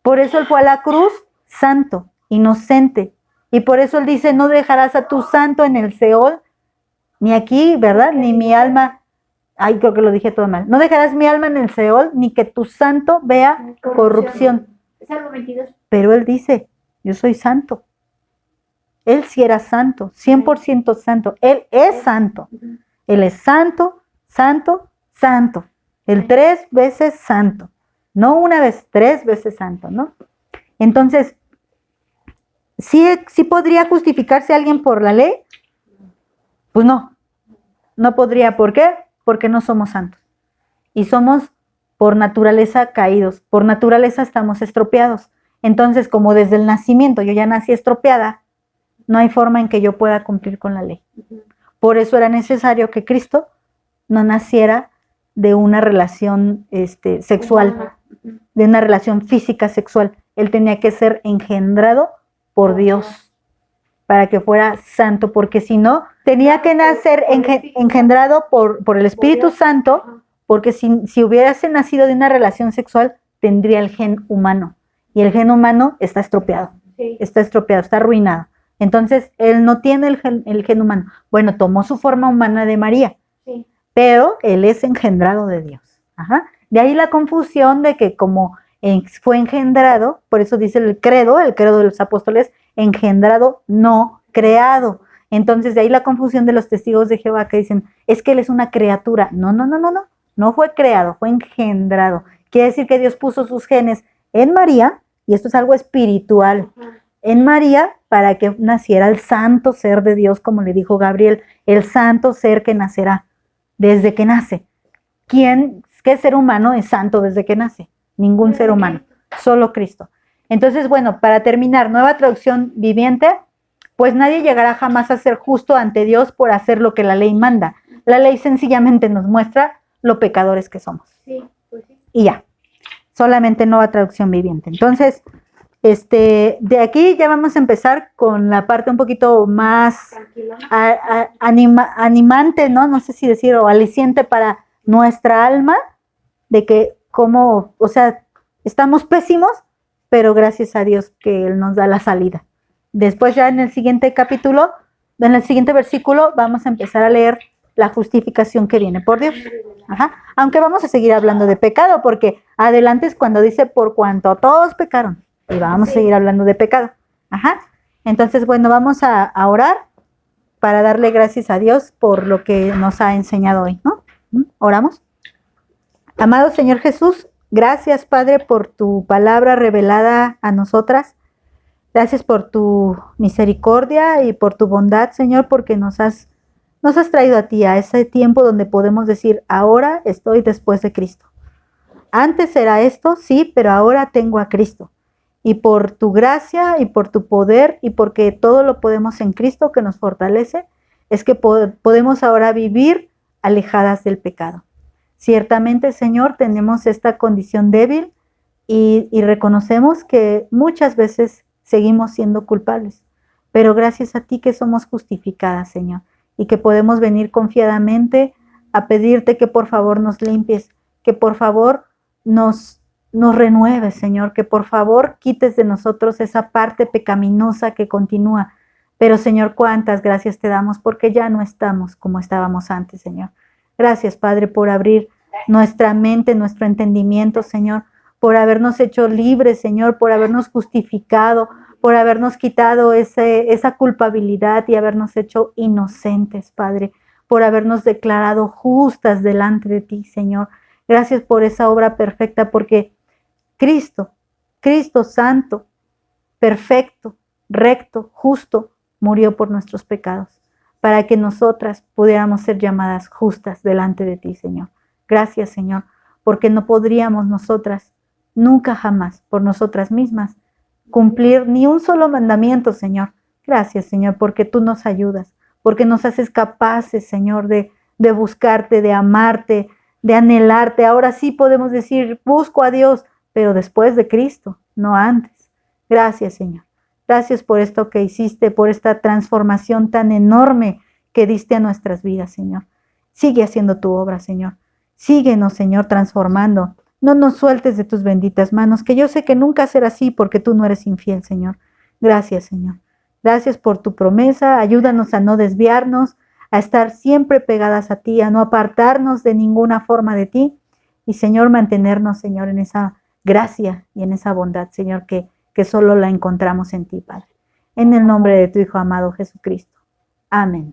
Por eso Él fue a la cruz santo, inocente. Y por eso Él dice, no dejarás a tu santo en el Seol, ni aquí, ¿verdad? Ni mi alma, ay, creo que lo dije todo mal. No dejarás mi alma en el Seol, ni que tu santo vea corrupción. Salmo 22. Pero Él dice, yo soy santo. Él sí era santo, 100% santo. Él es santo. Él es santo, santo, santo. El 3 veces santo. No una vez, 3 veces santo, ¿no? Entonces, ¿sí podría justificarse alguien por la ley? Pues no. No podría. ¿Por qué? Porque no somos santos. Y somos por naturaleza caídos. Por naturaleza estamos estropeados. Entonces, como desde el nacimiento yo ya nací estropeada, no hay forma en que yo pueda cumplir con la ley. Por eso era necesario que Cristo no naciera de una relación sexual, de una relación física sexual. Él tenía que ser engendrado por Dios para que fuera santo, porque si no, tenía que nacer engendrado por el Espíritu Santo, porque si hubiese nacido de una relación sexual, tendría el gen humano. Y el gen humano está estropeado, está arruinado. Entonces, él no tiene el gen humano. Bueno, tomó su forma humana de María, pero él es engendrado de Dios. Ajá. De ahí la confusión de que como fue engendrado, por eso dice el credo de los apóstoles, engendrado, no creado. Entonces, de ahí la confusión de los testigos de Jehová que dicen, es que él es una criatura. No fue creado, fue engendrado. Quiere decir que Dios puso sus genes en María, y esto es algo espiritual, en María para que naciera el santo ser de Dios, como le dijo Gabriel, el santo ser que nacerá desde que nace. ¿Qué ser humano es santo desde que nace? Ningún ser humano, solo Cristo. Entonces, bueno, para terminar, nueva traducción viviente, pues nadie llegará jamás a ser justo ante Dios por hacer lo que la ley manda. La ley sencillamente nos muestra lo pecadores que somos. Y ya, solamente nueva traducción viviente. Entonces, de aquí ya vamos a empezar con la parte un poquito más animante, ¿no? No sé si decir, o aliciente para nuestra alma, de que como, o sea, estamos pésimos, pero gracias a Dios que Él nos da la salida. Después ya en el siguiente capítulo, en el siguiente versículo, vamos a empezar a leer la justificación que viene por Dios. Ajá. Aunque vamos a seguir hablando de pecado, porque adelante es cuando dice, por cuanto todos pecaron. Y vamos a seguir hablando de pecado. Ajá. Entonces, bueno, vamos a orar para darle gracias a Dios por lo que nos ha enseñado hoy, ¿no? ¿Oramos? Amado Señor Jesús, gracias, Padre, por tu palabra revelada a nosotras. Gracias por tu misericordia y por tu bondad, Señor, porque nos has traído a ti, a ese tiempo donde podemos decir, ahora estoy después de Cristo. Antes era esto, sí, pero ahora tengo a Cristo. Y por tu gracia y por tu poder y porque todo lo podemos en Cristo que nos fortalece, es que podemos ahora vivir alejadas del pecado. Ciertamente, Señor, tenemos esta condición débil y reconocemos que muchas veces seguimos siendo culpables, pero gracias a ti que somos justificadas, Señor, y que podemos venir confiadamente a pedirte que por favor nos limpies, que por favor nos renueves, Señor, que por favor quites de nosotros esa parte pecaminosa que continúa. Pero, Señor, cuántas gracias te damos porque ya no estamos como estábamos antes, Señor. Gracias, Padre, por abrir nuestra mente, nuestro entendimiento, Señor, por habernos hecho libres, Señor, por habernos justificado, por habernos quitado esa culpabilidad y habernos hecho inocentes, Padre, por habernos declarado justas delante de ti, Señor. Gracias por esa obra perfecta, porque Cristo santo, perfecto, recto, justo, murió por nuestros pecados, para que nosotras pudiéramos ser llamadas justas delante de ti, Señor. Gracias, Señor, porque no podríamos nosotras, nunca jamás, por nosotras mismas, cumplir ni un solo mandamiento, Señor. Gracias, Señor, porque tú nos ayudas, porque nos haces capaces, Señor, de buscarte, de amarte, de anhelarte. Ahora sí podemos decir, busco a Dios, pero después de Cristo, no antes. Gracias, Señor. Gracias por esto que hiciste, por esta transformación tan enorme que diste a nuestras vidas, Señor. Sigue haciendo tu obra, Señor. Síguenos, Señor, transformando. No nos sueltes de tus benditas manos, que yo sé que nunca será así porque tú no eres infiel, Señor. Gracias, Señor. Gracias por tu promesa. Ayúdanos a no desviarnos, a estar siempre pegadas a ti, a no apartarnos de ninguna forma de ti. Y, Señor, mantenernos, Señor, en esa gracia y en esa bondad, Señor, que solo la encontramos en ti, Padre. en el nombre de tu Hijo amado Jesucristo. Amén.